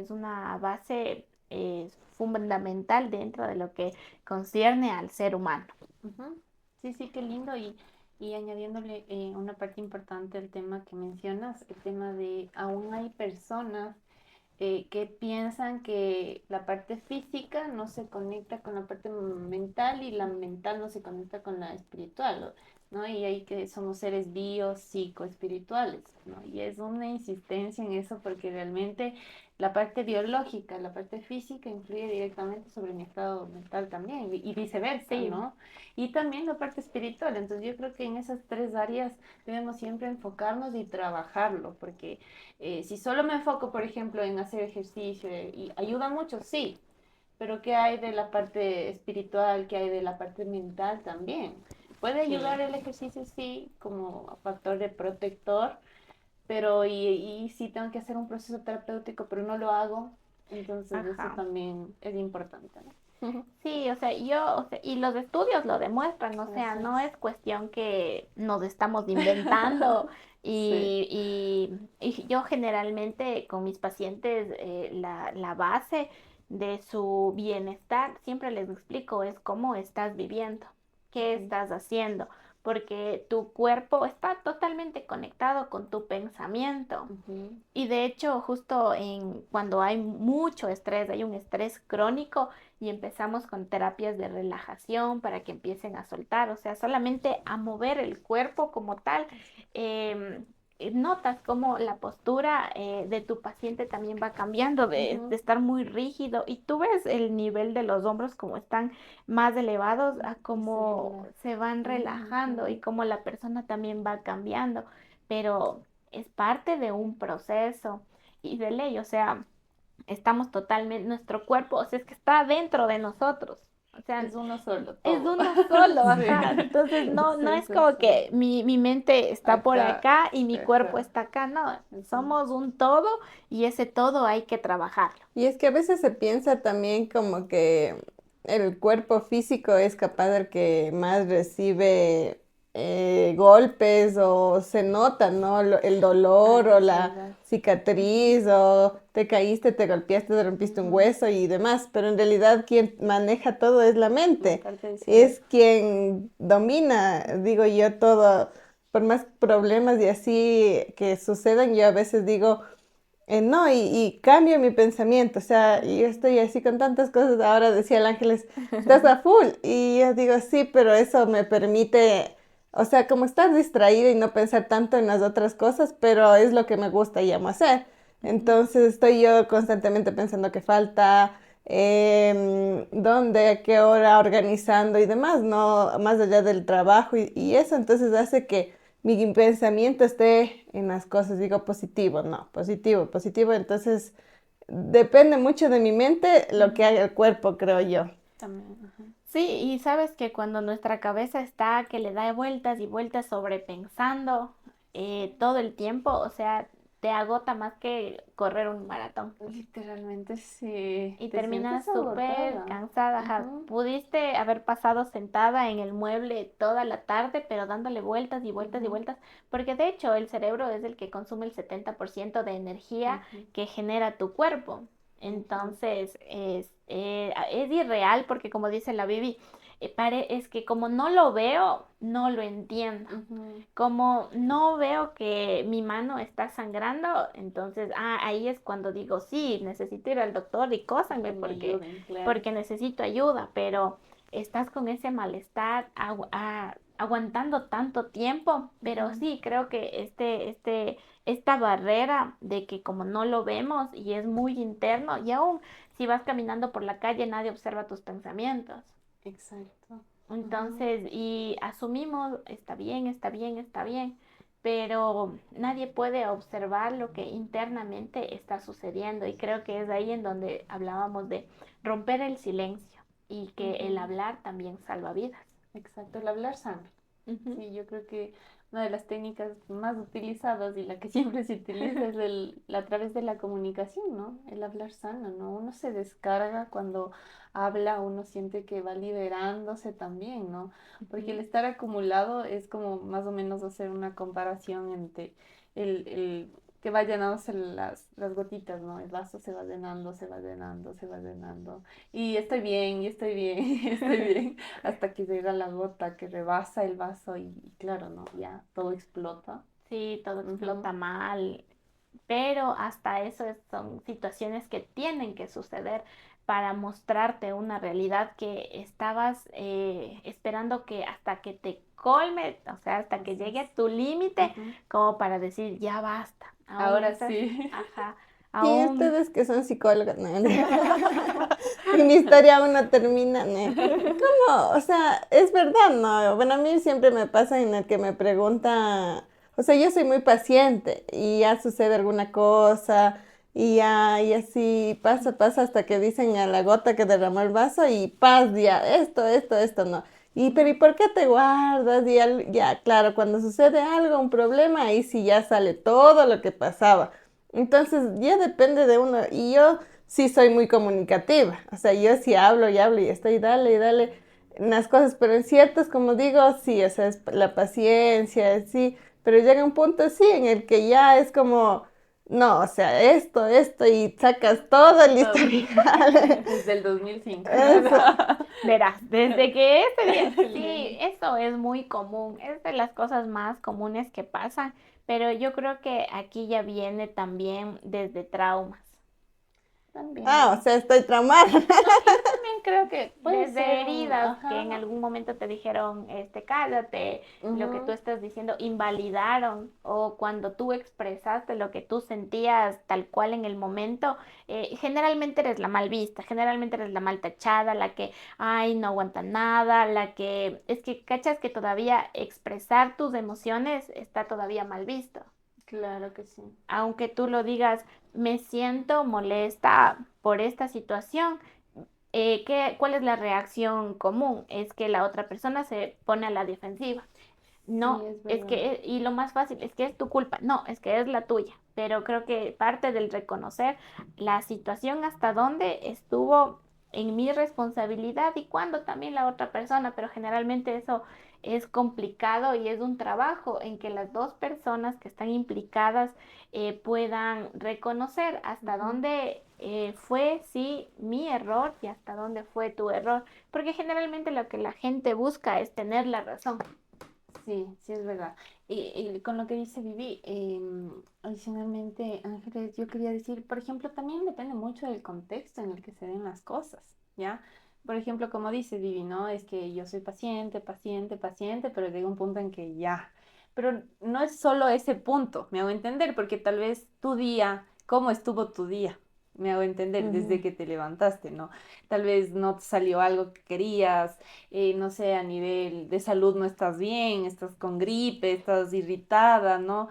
[SPEAKER 2] una base fundamental dentro de lo que concierne al ser humano.
[SPEAKER 3] Ujú. Sí, sí, qué lindo. Y añadiéndole una parte importante al tema que mencionas, el tema de aún hay personas que piensan que la parte física no se conecta con la parte mental y la mental no se conecta con la espiritual, ¿no? Y ahí que somos seres bio, psicoespirituales, ¿no? Y es una insistencia en eso porque realmente la parte biológica, la parte física influye directamente sobre mi estado mental también y viceversa,
[SPEAKER 2] Sí,
[SPEAKER 3] ¿no? Y también la parte espiritual. Entonces yo creo que en esas tres áreas debemos siempre enfocarnos y trabajarlo, porque si solo me enfoco, por ejemplo, en hacer ejercicio y ayuda mucho, sí, pero ¿qué hay de la parte espiritual? ¿Qué hay de la parte mental también? Puede
[SPEAKER 2] sí.
[SPEAKER 3] ayudar el ejercicio, sí, como factor de protector, pero y sí tengo que hacer un proceso terapéutico, pero no lo hago, entonces eso
[SPEAKER 2] Ajá.
[SPEAKER 3] también es importante, ¿no?
[SPEAKER 2] Sí, o sea, y los estudios lo demuestran, o sea,
[SPEAKER 3] Así
[SPEAKER 2] no
[SPEAKER 3] es.
[SPEAKER 2] es cuestión que nos estamos inventando
[SPEAKER 3] Sí.
[SPEAKER 2] y yo generalmente con mis pacientes la base de su bienestar, siempre les explico, es cómo estás viviendo, qué
[SPEAKER 3] Ujú,
[SPEAKER 2] estás haciendo, porque tu cuerpo está totalmente conectado con tu pensamiento.
[SPEAKER 3] ujú,
[SPEAKER 2] Y de hecho, justo cuando hay mucho estrés, hay un estrés crónico y empezamos con terapias de relajación para que empiecen a soltar, o sea, solamente a mover el cuerpo como tal. em, Notas cómo la postura de tu paciente también va cambiando de
[SPEAKER 3] ujú.
[SPEAKER 2] estar muy rígido y tú ves el nivel de los hombros como están más elevados a
[SPEAKER 3] Y se
[SPEAKER 2] cómo
[SPEAKER 3] relaja.
[SPEAKER 2] se van relajando y
[SPEAKER 3] Ujú.
[SPEAKER 2] cómo la persona también va cambiando. Pero es parte de un proceso y de ley, o sea, estamos totalmente, nuestro cuerpo, o sea, es que está dentro de nosotros, o sea,
[SPEAKER 3] Es uno solo,
[SPEAKER 2] es
[SPEAKER 3] todo.
[SPEAKER 2] uno solo,
[SPEAKER 3] Sí,
[SPEAKER 2] ajá, entonces no
[SPEAKER 3] sí,
[SPEAKER 2] es
[SPEAKER 3] sí,
[SPEAKER 2] como
[SPEAKER 3] sí.
[SPEAKER 2] que mi mente está por
[SPEAKER 3] Acá,
[SPEAKER 2] acá y mi cuerpo
[SPEAKER 3] ajá.
[SPEAKER 2] está acá, no,
[SPEAKER 3] Ujú.
[SPEAKER 2] somos un todo y ese todo hay que trabajarlo.
[SPEAKER 4] Y es que a veces se piensa también como que el cuerpo físico es capaz del que más recibe golpes o se nota, ¿no? El dolor
[SPEAKER 3] Ah,
[SPEAKER 4] o
[SPEAKER 3] es
[SPEAKER 4] la
[SPEAKER 3] verdad. Ujú,
[SPEAKER 4] cicatriz o te caíste, te golpeaste, te rompiste un
[SPEAKER 3] ujú.
[SPEAKER 4] hueso y demás, pero en realidad quien maneja todo es la
[SPEAKER 3] La
[SPEAKER 4] mente,
[SPEAKER 3] parte del
[SPEAKER 4] es
[SPEAKER 3] cerebro.
[SPEAKER 4] quien domina, digo yo, todo, por más problemas y así que sucedan, yo a veces digo... No, y cambio mi pensamiento, o sea, yo estoy así con tantas cosas, ahora decía el Ángeles, estás a full, y yo digo, sí, pero eso me permite, o sea, como estar distraída y no pensar tanto en las otras cosas, pero es lo que me gusta y amo hacer.
[SPEAKER 3] Ujú.
[SPEAKER 4] Entonces estoy yo constantemente pensando qué falta, dónde, a qué hora, organizando y demás, no más allá del trabajo y eso, entonces hace que mi pensamiento esté en las cosas, digo positivo, no, positivo, positivo, entonces depende mucho de mi mente lo que
[SPEAKER 3] Ujú.
[SPEAKER 4] haga el cuerpo, creo yo.
[SPEAKER 3] También, ajá.
[SPEAKER 2] Sí, y sabes que cuando nuestra cabeza está que le da vueltas y vueltas sobrepensando todo el tiempo, o sea, te agota más que correr un maratón.
[SPEAKER 3] Literalmente sí,
[SPEAKER 2] Y
[SPEAKER 3] te
[SPEAKER 2] terminas
[SPEAKER 3] sientes
[SPEAKER 2] súper
[SPEAKER 3] agotada.
[SPEAKER 2] cansada. Ajá.
[SPEAKER 3] Ujú,
[SPEAKER 2] Pudiste haber pasado sentada en el mueble toda la tarde, pero dándole vueltas y vueltas y
[SPEAKER 3] ujú,
[SPEAKER 2] vueltas, porque de hecho el cerebro es el que consume el 70% de energía
[SPEAKER 3] ujú,
[SPEAKER 2] que genera tu cuerpo.
[SPEAKER 3] ujú,
[SPEAKER 2] Entonces es irreal porque como dice la Bibi, es que como no lo veo, no lo entiendo.
[SPEAKER 3] ujú.
[SPEAKER 2] Como no veo que mi mano está sangrando, entonces ahí es cuando digo, sí, necesito ir al doctor y cósanme
[SPEAKER 3] Que me ayuden, claro.
[SPEAKER 2] porque necesito ayuda, pero estás con ese malestar aguantando tanto tiempo, pero
[SPEAKER 3] Ujú.
[SPEAKER 2] sí, creo que esta barrera de que como no lo vemos y es muy interno, y aún si vas caminando por la calle, nadie observa tus pensamientos.
[SPEAKER 3] Exacto. Ujú.
[SPEAKER 2] Entonces, y asumimos, está bien, está bien, está bien, pero nadie puede observar lo que internamente está sucediendo. Y creo que es ahí en donde hablábamos de romper el silencio y que el
[SPEAKER 3] Ujú.
[SPEAKER 2] hablar también salva vidas.
[SPEAKER 3] Exacto, el hablar sana.
[SPEAKER 2] Ujú.
[SPEAKER 3] Sí, yo creo que una de las técnicas más utilizadas y la que siempre se utiliza es a través de la comunicación, ¿no? El hablar sano, ¿no? Uno se descarga cuando habla, uno siente que va liberándose también, ¿no? Porque el
[SPEAKER 2] Ujú.
[SPEAKER 3] estar acumulado es como más o menos hacer una comparación entre el que va llenándose las gotitas, ¿no? El vaso se va llenando, se va llenando, se va llenando. Y estoy bien, y estoy bien hasta que llega la gota que rebasa el vaso y claro, ¿no? Ya todo explota.
[SPEAKER 2] Sí, todo
[SPEAKER 3] Ujú,
[SPEAKER 2] explota mal, pero hasta eso son situaciones que tienen que suceder para mostrarte una realidad que estabas esperando que hasta que te colme, o sea, hasta que
[SPEAKER 3] así
[SPEAKER 2] llegue a
[SPEAKER 3] es.
[SPEAKER 2] tu límite,
[SPEAKER 3] Ujú.
[SPEAKER 2] como para decir, ya basta, aún
[SPEAKER 3] Ahora
[SPEAKER 2] estás,
[SPEAKER 3] sí.
[SPEAKER 2] ajá,
[SPEAKER 4] Y
[SPEAKER 2] aún.
[SPEAKER 4] ustedes que son psicólogas, no, y mi historia aún no termina, ¿no? ¿Cómo? O sea, es verdad, ¿no? Bueno, a mí siempre me pasa en el que me pregunta, o sea, yo soy muy paciente y ya sucede alguna cosa y ya, y así pasa, pasa hasta que dicen a la gota que derramó el vaso y paz, ya, esto, no. Pero ¿y por qué te guardas? Y ya, claro, cuando sucede algo, un problema, ahí sí ya sale todo lo que pasaba. Entonces, ya depende de uno. Y yo sí soy muy comunicativa. O sea, yo sí hablo y hablo y estoy dale y dale en las cosas, pero en ciertas, como digo, sí, o sea, es la paciencia, sí, pero llega un punto, sí, en el que ya es como, no, o sea, esto, y sacas todo el
[SPEAKER 3] Todo.
[SPEAKER 4] historial.
[SPEAKER 3] Desde el 2005.
[SPEAKER 4] Eso.
[SPEAKER 2] Verás, desde que ese día,
[SPEAKER 3] El
[SPEAKER 2] sí,
[SPEAKER 3] niño.
[SPEAKER 2] eso es muy común, es de las cosas más comunes que pasan, pero yo creo que aquí ya viene también desde traumas.
[SPEAKER 3] También.
[SPEAKER 4] Ah, o sea, estoy traumada.
[SPEAKER 3] No, yo también creo que puede
[SPEAKER 2] Desde
[SPEAKER 3] ser un,
[SPEAKER 2] heridas que en
[SPEAKER 3] ajá,
[SPEAKER 2] algún momento te dijeron, cállate, lo que tú
[SPEAKER 3] ujú,
[SPEAKER 2] estás diciendo, invalidaron, o cuando tú expresaste lo que tú sentías tal cual en el momento, generalmente eres la mal vista, generalmente eres la mal tachada, la que, ay, no aguanta nada, la que, es que cachas que todavía expresar tus emociones está todavía mal visto.
[SPEAKER 3] claro que sí.
[SPEAKER 2] Aunque tú lo digas, me siento molesta por esta situación. ¿Cuál es la reacción común? Es que la otra persona se pone a la defensiva.
[SPEAKER 3] Sí,
[SPEAKER 2] No,
[SPEAKER 3] es
[SPEAKER 2] es
[SPEAKER 3] verdad.
[SPEAKER 2] que, y lo más fácil es que es tu culpa. No, es que es la tuya. Pero creo que parte del reconocer la situación hasta dónde estuvo en mi responsabilidad y cuándo también la otra persona, pero generalmente eso es complicado y es un trabajo en que las dos personas que están implicadas puedan reconocer hasta
[SPEAKER 3] Ujú.
[SPEAKER 2] dónde fue, sí, mi error y hasta dónde fue tu error, porque generalmente lo que la gente busca es tener la razón.
[SPEAKER 3] Sí, sí es verdad. Y con lo que dice Vivi, adicionalmente, Ángeles, yo quería decir, por ejemplo, también depende mucho del contexto en el que se den las cosas, ¿ya? Por ejemplo, como dice Vivi, ¿no? Es que yo soy paciente, paciente, paciente, pero llega un punto en que ya. Pero no es solo ese punto, me hago entender, porque tal vez tu día, ¿cómo estuvo tu día? Me hago entender, desde
[SPEAKER 4] Ujú.
[SPEAKER 3] que te levantaste, ¿no? Tal vez no te salió algo que querías, no sé, a nivel de salud no estás bien, estás con gripe, estás irritada, ¿no?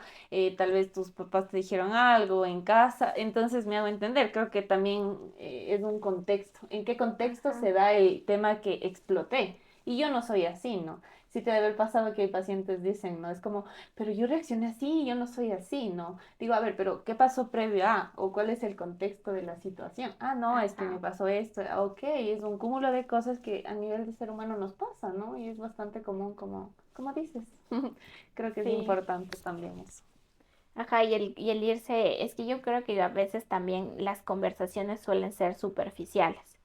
[SPEAKER 3] Tal vez tus papás te dijeron algo en casa, entonces me hago entender, creo que también es un contexto, en qué contexto
[SPEAKER 2] Ajá.
[SPEAKER 3] se da el tema que exploté. Y yo no soy así, ¿no? Sí te debe haber pasado que hay pacientes dicen, ¿no? Es como, pero yo reaccioné así, yo no soy así, ¿no? Digo, a ver, pero ¿qué pasó previo a? ¿O cuál es el contexto de la situación? Ah, no, es que me
[SPEAKER 2] Ajá.
[SPEAKER 3] pasó esto. Ah, ok, es un cúmulo de cosas que a nivel de ser humano nos pasa, ¿no? Y es bastante común, como dices. Creo que es
[SPEAKER 2] Sí.
[SPEAKER 3] importante también eso.
[SPEAKER 2] Ajá, y el irse, es que yo creo que a veces también las conversaciones suelen ser superficiales.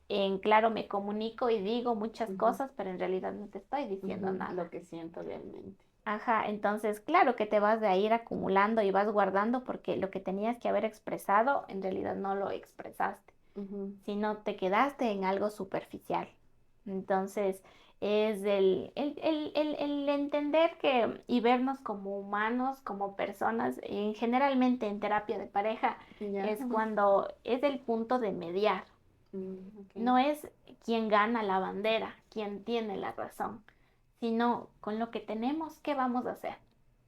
[SPEAKER 2] En claro, me comunico y digo muchas
[SPEAKER 3] Ujú,
[SPEAKER 2] cosas, pero en realidad no te estoy diciendo
[SPEAKER 3] ujú,
[SPEAKER 2] nada.
[SPEAKER 3] lo que siento realmente.
[SPEAKER 2] Ajá, entonces claro que te vas a ir acumulando y vas guardando porque lo que tenías que haber expresado en realidad no lo expresaste,
[SPEAKER 3] Ujú,
[SPEAKER 2] sino te quedaste en algo superficial. Entonces es el entender que y vernos como humanos, como personas, generalmente en terapia de pareja
[SPEAKER 3] ya.
[SPEAKER 2] es cuando es el punto de mediar.
[SPEAKER 3] Ok.
[SPEAKER 2] No es quien gana la bandera, quien tiene la razón, sino con lo que tenemos, ¿qué vamos a hacer?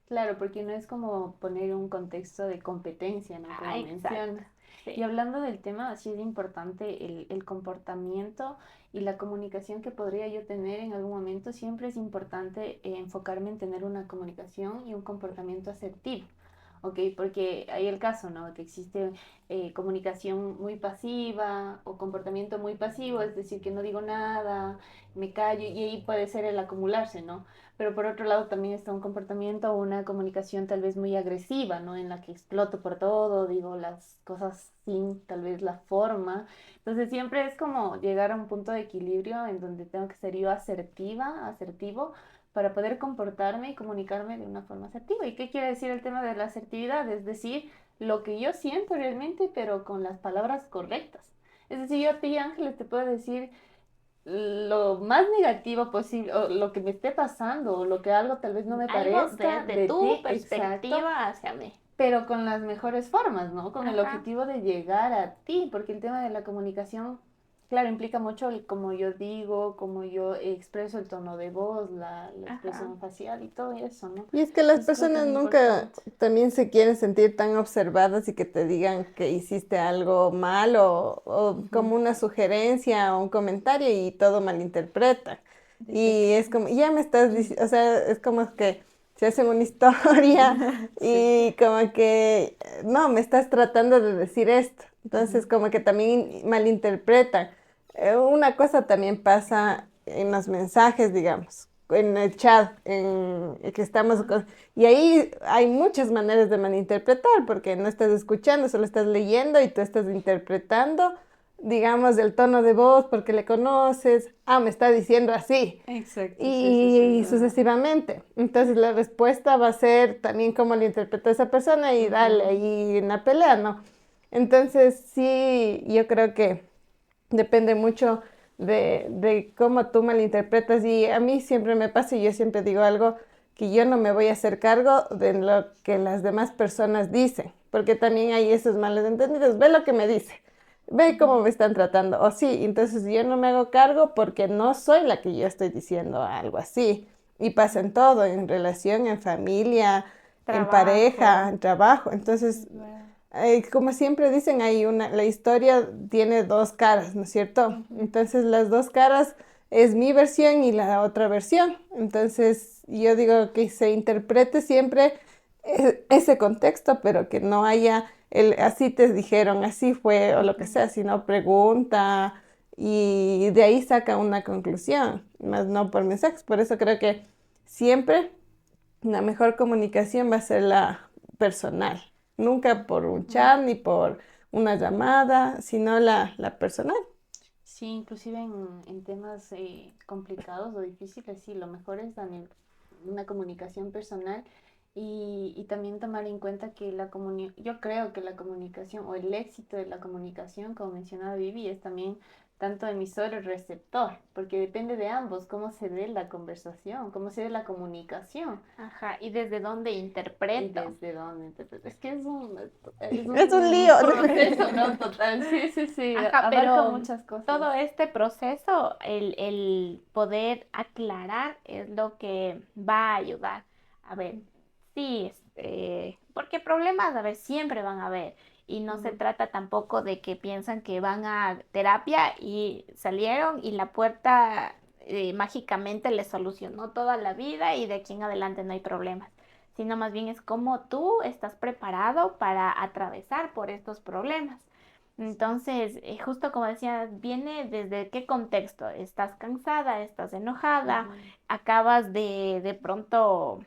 [SPEAKER 3] Claro, porque no es como poner un contexto de competencia, ¿no?
[SPEAKER 2] Ah,
[SPEAKER 3] Como
[SPEAKER 2] exacto.
[SPEAKER 3] mencionas. Y
[SPEAKER 2] Sí.
[SPEAKER 3] hablando del tema, sí es importante el comportamiento y la comunicación que podría yo tener en algún momento. Siempre es importante enfocarme en tener una comunicación y un comportamiento asertivo. ¿Ok? Porque hay el caso, ¿no? Que existe comunicación muy pasiva o comportamiento muy pasivo, es decir, que no digo nada, me callo y ahí puede ser el acumularse, ¿no? Pero por otro lado también está un comportamiento o una comunicación tal vez muy agresiva, ¿no? En la que exploto por todo, digo las cosas sin tal vez la forma. Entonces siempre es como llegar a un punto de equilibrio en donde tengo que ser yo asertiva, asertivo, para poder comportarme y comunicarme de una forma asertiva. ¿Y qué quiere decir el tema de la asertividad? Es decir, lo que yo siento realmente, pero con las palabras correctas. Es decir, yo a ti, Ángeles, te puedo decir lo más negativo posible, o lo que me esté pasando, o lo que algo tal vez no me
[SPEAKER 2] Algo
[SPEAKER 3] parezca
[SPEAKER 2] desde
[SPEAKER 3] de
[SPEAKER 2] tu
[SPEAKER 3] ti, exacto,
[SPEAKER 2] perspectiva hacia mí.
[SPEAKER 3] pero con las mejores formas, ¿no? Con el
[SPEAKER 2] Ajá.
[SPEAKER 3] objetivo de llegar a ti, porque el tema de la comunicación, claro, implica mucho el cómo yo digo, cómo yo expreso el tono de voz, la
[SPEAKER 2] Ajá.
[SPEAKER 3] expresión facial y todo eso, ¿no?
[SPEAKER 4] Y es que las
[SPEAKER 3] Entonces creo que
[SPEAKER 4] personas
[SPEAKER 3] es
[SPEAKER 4] nunca
[SPEAKER 3] importante.
[SPEAKER 4] también se quieren sentir tan observadas y que te digan que hiciste algo mal o
[SPEAKER 3] Ujú,
[SPEAKER 4] como una sugerencia o un comentario y todo malinterpretan. Y es como, ya me estás diciendo, o sea, es como que se hacen una historia y como que, no, me estás tratando de decir esto. Entonces, como que también malinterpretan. Una cosa también pasa en los mensajes, digamos, en el chat, en el que estamos, y ahí hay muchas maneras de malinterpretar, porque no estás escuchando, solo estás leyendo y tú estás interpretando, digamos, el tono de voz porque le conoces, me está diciendo así.
[SPEAKER 3] Exacto, sí, sí, sí,
[SPEAKER 4] Y sucesivamente. Entonces la respuesta va a ser también cómo le interpretó esa persona y dale ahí en la pelea, ¿no? Entonces sí, yo creo que depende mucho de cómo tú malinterpretas. Y a mí siempre me pasa y yo siempre digo algo que yo no me voy a hacer cargo de lo que las demás personas dicen, porque también hay esos malos entendidos. Ve lo que me dice, ve cómo me están tratando. O sí, entonces yo no me hago cargo porque no soy la que yo estoy diciendo algo así. Y pasa en todo, en relación, en familia, en pareja,
[SPEAKER 2] Trabajo.
[SPEAKER 4] en trabajo. Entonces, como siempre dicen, la historia tiene dos caras, ¿no es cierto? Entonces las dos caras es mi versión y la otra versión. Entonces yo digo que se interprete siempre ese contexto, pero que no haya así te dijeron, así fue o lo que sea, sino pregunta y de ahí saca una conclusión, más no por mensajes. Por eso creo que siempre la mejor comunicación va a ser la personal, nunca por un chat ni por una llamada, sino la personal.
[SPEAKER 3] Sí, inclusive en temas complicados o difíciles, sí, lo mejor es también una comunicación personal y también tomar en cuenta que yo creo que la comunicación o el éxito de la comunicación, como mencionaba Vivi, es también tanto emisor y receptor, porque depende de ambos, cómo se dé la conversación, cómo se dé la comunicación
[SPEAKER 2] Ajá, y desde dónde
[SPEAKER 3] y
[SPEAKER 2] interpreto.
[SPEAKER 3] desde dónde. Es que
[SPEAKER 4] Es un lío.
[SPEAKER 3] proceso, ¿no? Total, sí, sí, sí,
[SPEAKER 2] Ajá,
[SPEAKER 3] abarca
[SPEAKER 2] pero
[SPEAKER 3] muchas cosas.
[SPEAKER 2] todo este proceso, el poder aclarar es lo que va a ayudar. A ver, sí, porque problemas, a ver, siempre van a haber. Y no se
[SPEAKER 3] Ujú,
[SPEAKER 2] trata tampoco de que piensan que van a terapia y salieron y la puerta mágicamente les solucionó toda la vida y de aquí en adelante no hay problemas, sino más bien es cómo tú estás preparado para atravesar por estos problemas. Entonces, justo como decía, viene desde qué contexto. Estás cansada, estás enojada,
[SPEAKER 3] ujú,
[SPEAKER 2] acabas de pronto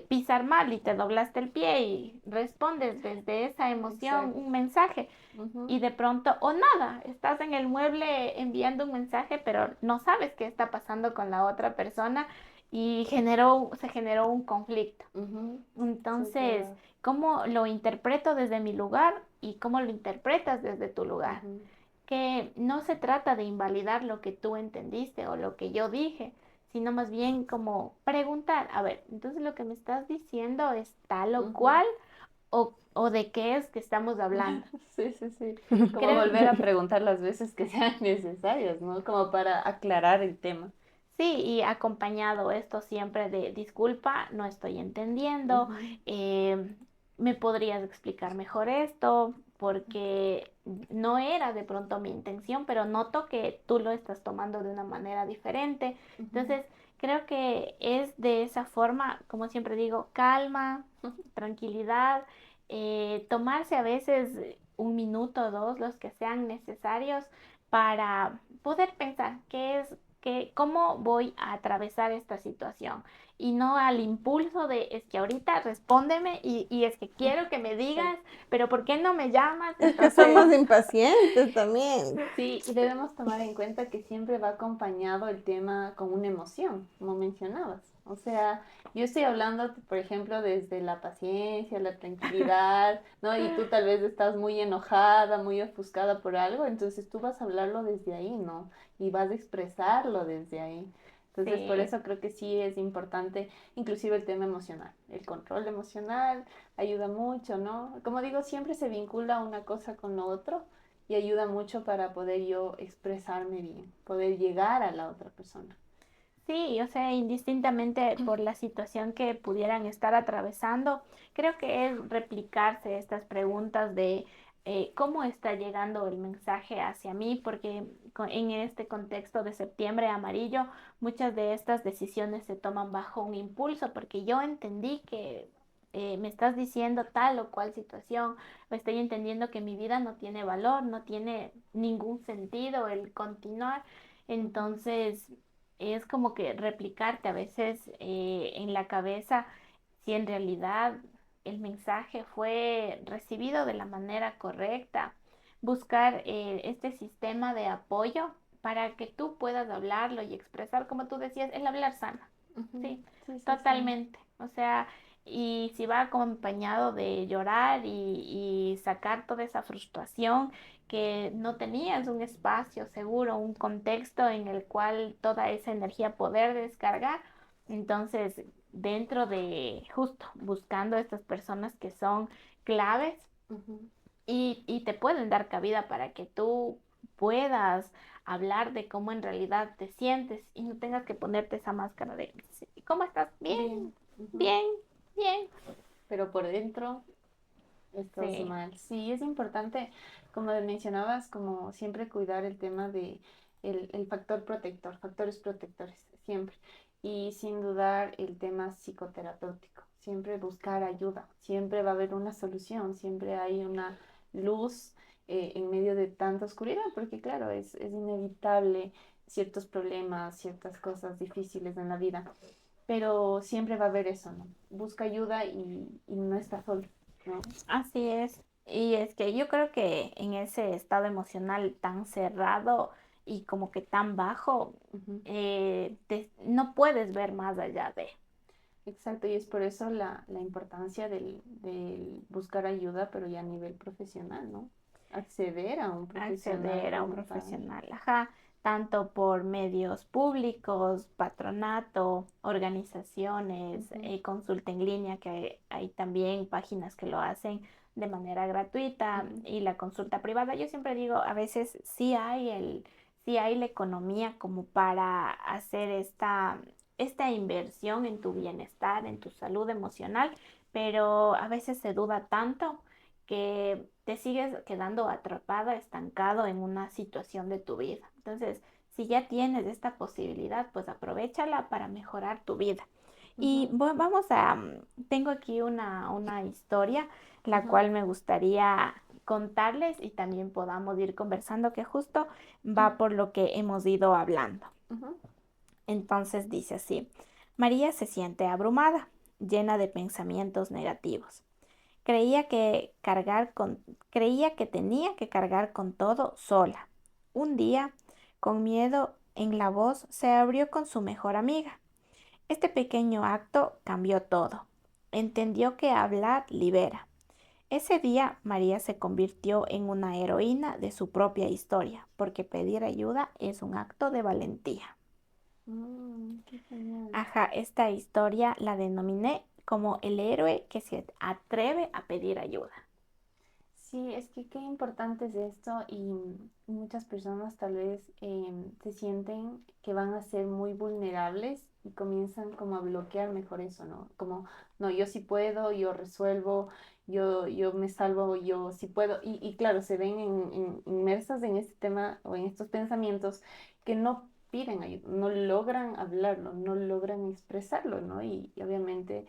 [SPEAKER 2] pisar mal y te doblaste el pie y respondes desde esa emoción
[SPEAKER 3] exacto.
[SPEAKER 2] un mensaje
[SPEAKER 3] Ujú,
[SPEAKER 2] y de pronto, o nada, estás en el mueble enviando un mensaje, pero no sabes qué está pasando con la otra persona y se generó un conflicto.
[SPEAKER 3] ujú, sí, es
[SPEAKER 2] Entonces,
[SPEAKER 3] verdad.
[SPEAKER 2] ¿cómo lo interpreto desde mi lugar y cómo lo interpretas desde tu lugar?
[SPEAKER 3] Ujú,
[SPEAKER 2] Que no se trata de invalidar lo que tú entendiste o lo que yo dije, sino más bien como preguntar, a ver, entonces lo que me estás diciendo es tal o
[SPEAKER 3] ujú.
[SPEAKER 2] cual o de qué es que estamos hablando.
[SPEAKER 3] Sí, sí, sí. Como
[SPEAKER 2] Creo,
[SPEAKER 3] volver a preguntar las veces que sean necesarias, ¿no? Como para aclarar el tema.
[SPEAKER 2] sí, y acompañado esto siempre de disculpa, no estoy entendiendo,
[SPEAKER 3] Ujú,
[SPEAKER 2] ¿me podrías explicar mejor esto? Porque no era de pronto mi intención, pero noto que tú lo estás tomando de una manera diferente.
[SPEAKER 3] ujú,
[SPEAKER 2] Entonces, creo que es de esa forma, como siempre digo, calma, tranquilidad, tomarse a veces un minuto o dos, los que sean necesarios, para poder pensar cómo voy a atravesar esta situación y no al impulso de es que ahorita respóndeme y es que quiero que me digas,
[SPEAKER 3] exacto.
[SPEAKER 2] pero ¿por qué no me llamas?
[SPEAKER 4] Es que
[SPEAKER 2] Entonces,
[SPEAKER 4] somos impacientes también.
[SPEAKER 3] Sí, y debemos tomar en cuenta que siempre va acompañado el tema con una emoción, como mencionabas. O sea, yo estoy hablando, por ejemplo, desde la paciencia, la tranquilidad, ¿no? Y tú tal vez estás muy enojada, muy ofuscada por algo, entonces tú vas a hablarlo desde ahí, ¿no? Y vas a expresarlo desde ahí. Entonces, por
[SPEAKER 2] sí,
[SPEAKER 3] eso creo que sí es importante, inclusive el tema emocional. El control emocional ayuda mucho, ¿no? Como digo, siempre se vincula una cosa con lo otro y ayuda mucho para poder yo expresarme bien, poder llegar a la otra persona.
[SPEAKER 2] sí, o sea, indistintamente por la situación que pudieran estar atravesando, creo que es replicarse estas preguntas de cómo está llegando el mensaje hacia mí, porque en este contexto de septiembre amarillo, muchas de estas decisiones se toman bajo un impulso, porque yo entendí que me estás diciendo tal o cual situación, o estoy entendiendo que mi vida no tiene valor, no tiene ningún sentido el continuar. Entonces, es como que replicarte a veces en la cabeza si en realidad el mensaje fue recibido de la manera correcta, buscar este sistema de apoyo para que tú puedas hablarlo y expresar, como tú decías, el hablar sano,
[SPEAKER 3] Ujú.
[SPEAKER 2] sí,
[SPEAKER 3] Sí, sí, sí.
[SPEAKER 2] totalmente. O sea, y si va acompañado de llorar y sacar toda esa frustración que no tenías un espacio seguro, un contexto en el cual toda esa energía poder descargar, entonces dentro de justo buscando estas personas que son claves
[SPEAKER 3] Ujú.
[SPEAKER 2] y te pueden dar cabida para que tú puedas hablar de cómo en realidad te sientes y no tengas que ponerte esa máscara de, "Sí, ¿cómo estás? Bien,
[SPEAKER 3] Bien. Ujú.
[SPEAKER 2] bien, bien".
[SPEAKER 3] Pero por dentro estás
[SPEAKER 2] Sí,
[SPEAKER 3] mal. Sí, es importante, como mencionabas, como siempre cuidar el tema de el factor protector, factores protectores, siempre. Y sin dudar el tema psicoterapéutico, siempre buscar ayuda, siempre va a haber una solución, siempre hay una luz en medio de tanta oscuridad, porque claro, es inevitable ciertos problemas, ciertas cosas difíciles en la vida, pero siempre va a haber eso, ¿no? Busca ayuda y no estás solo, ¿no?
[SPEAKER 2] así es. Y es que yo creo que en ese estado emocional tan cerrado y como que tan bajo,
[SPEAKER 3] Ujú.
[SPEAKER 2] no puedes ver más allá de
[SPEAKER 3] Exacto, y es por eso la importancia del buscar ayuda, pero ya a nivel profesional, ¿no? Acceder a un profesional
[SPEAKER 2] acceder a un
[SPEAKER 3] como tal.
[SPEAKER 2] profesional, ajá, tanto por medios públicos, patronato, organizaciones,
[SPEAKER 3] Ujú.
[SPEAKER 2] consulta en línea, que hay también páginas que lo hacen de manera gratuita
[SPEAKER 3] Ujú.
[SPEAKER 2] y la consulta privada. Yo siempre digo, a veces sí hay la economía como para hacer esta inversión en tu bienestar, en tu salud emocional, pero a veces se duda tanto que te sigues quedando atrapada, estancado en una situación de tu vida. Entonces, si ya tienes esta posibilidad, pues aprovéchala para mejorar tu vida. Y
[SPEAKER 3] Ujú.
[SPEAKER 2] vamos a, tengo aquí una historia, la
[SPEAKER 3] Ujú.
[SPEAKER 2] cual me gustaría contarles y también podamos ir conversando, que justo va por lo que hemos ido hablando.
[SPEAKER 3] Ujú.
[SPEAKER 2] Entonces dice así: María se siente abrumada, llena de pensamientos negativos. Creía que creía que tenía que cargar con todo sola. Un día, con miedo en la voz, se abrió con su mejor amiga. Este pequeño acto cambió todo. Entendió que hablar libera. Ese día, María se convirtió en una heroína de su propia historia, porque pedir ayuda es un acto de valentía.
[SPEAKER 3] Qué genial.
[SPEAKER 2] Ajá, esta historia la denominé como el héroe que se atreve a pedir ayuda.
[SPEAKER 3] Sí, es que qué importante es esto y muchas personas tal vez se sienten que van a ser muy vulnerables y comienzan como a bloquear mejor eso, ¿no? Como, no, yo sí puedo, yo resuelvo, yo me salvo, yo sí puedo. Y claro, se ven inmersas en este tema o en estos pensamientos que no piden ayuda, no logran hablarlo, no logran expresarlo, ¿no? Y obviamente,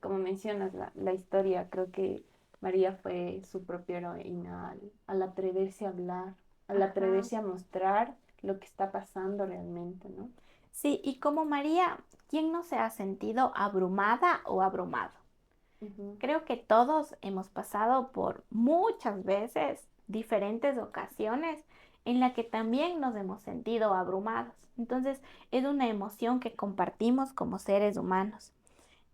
[SPEAKER 3] como mencionas, la historia, creo que María fue su propia heroína al atreverse a hablar, al
[SPEAKER 2] Ajá.
[SPEAKER 3] atreverse a mostrar lo que está pasando realmente, ¿no?
[SPEAKER 2] Sí, y como María, ¿quién no se ha sentido abrumada o abrumado?
[SPEAKER 3] Ujú.
[SPEAKER 2] Creo que todos hemos pasado por muchas veces diferentes ocasiones en la que también nos hemos sentido abrumados. Entonces, es una emoción que compartimos como seres humanos.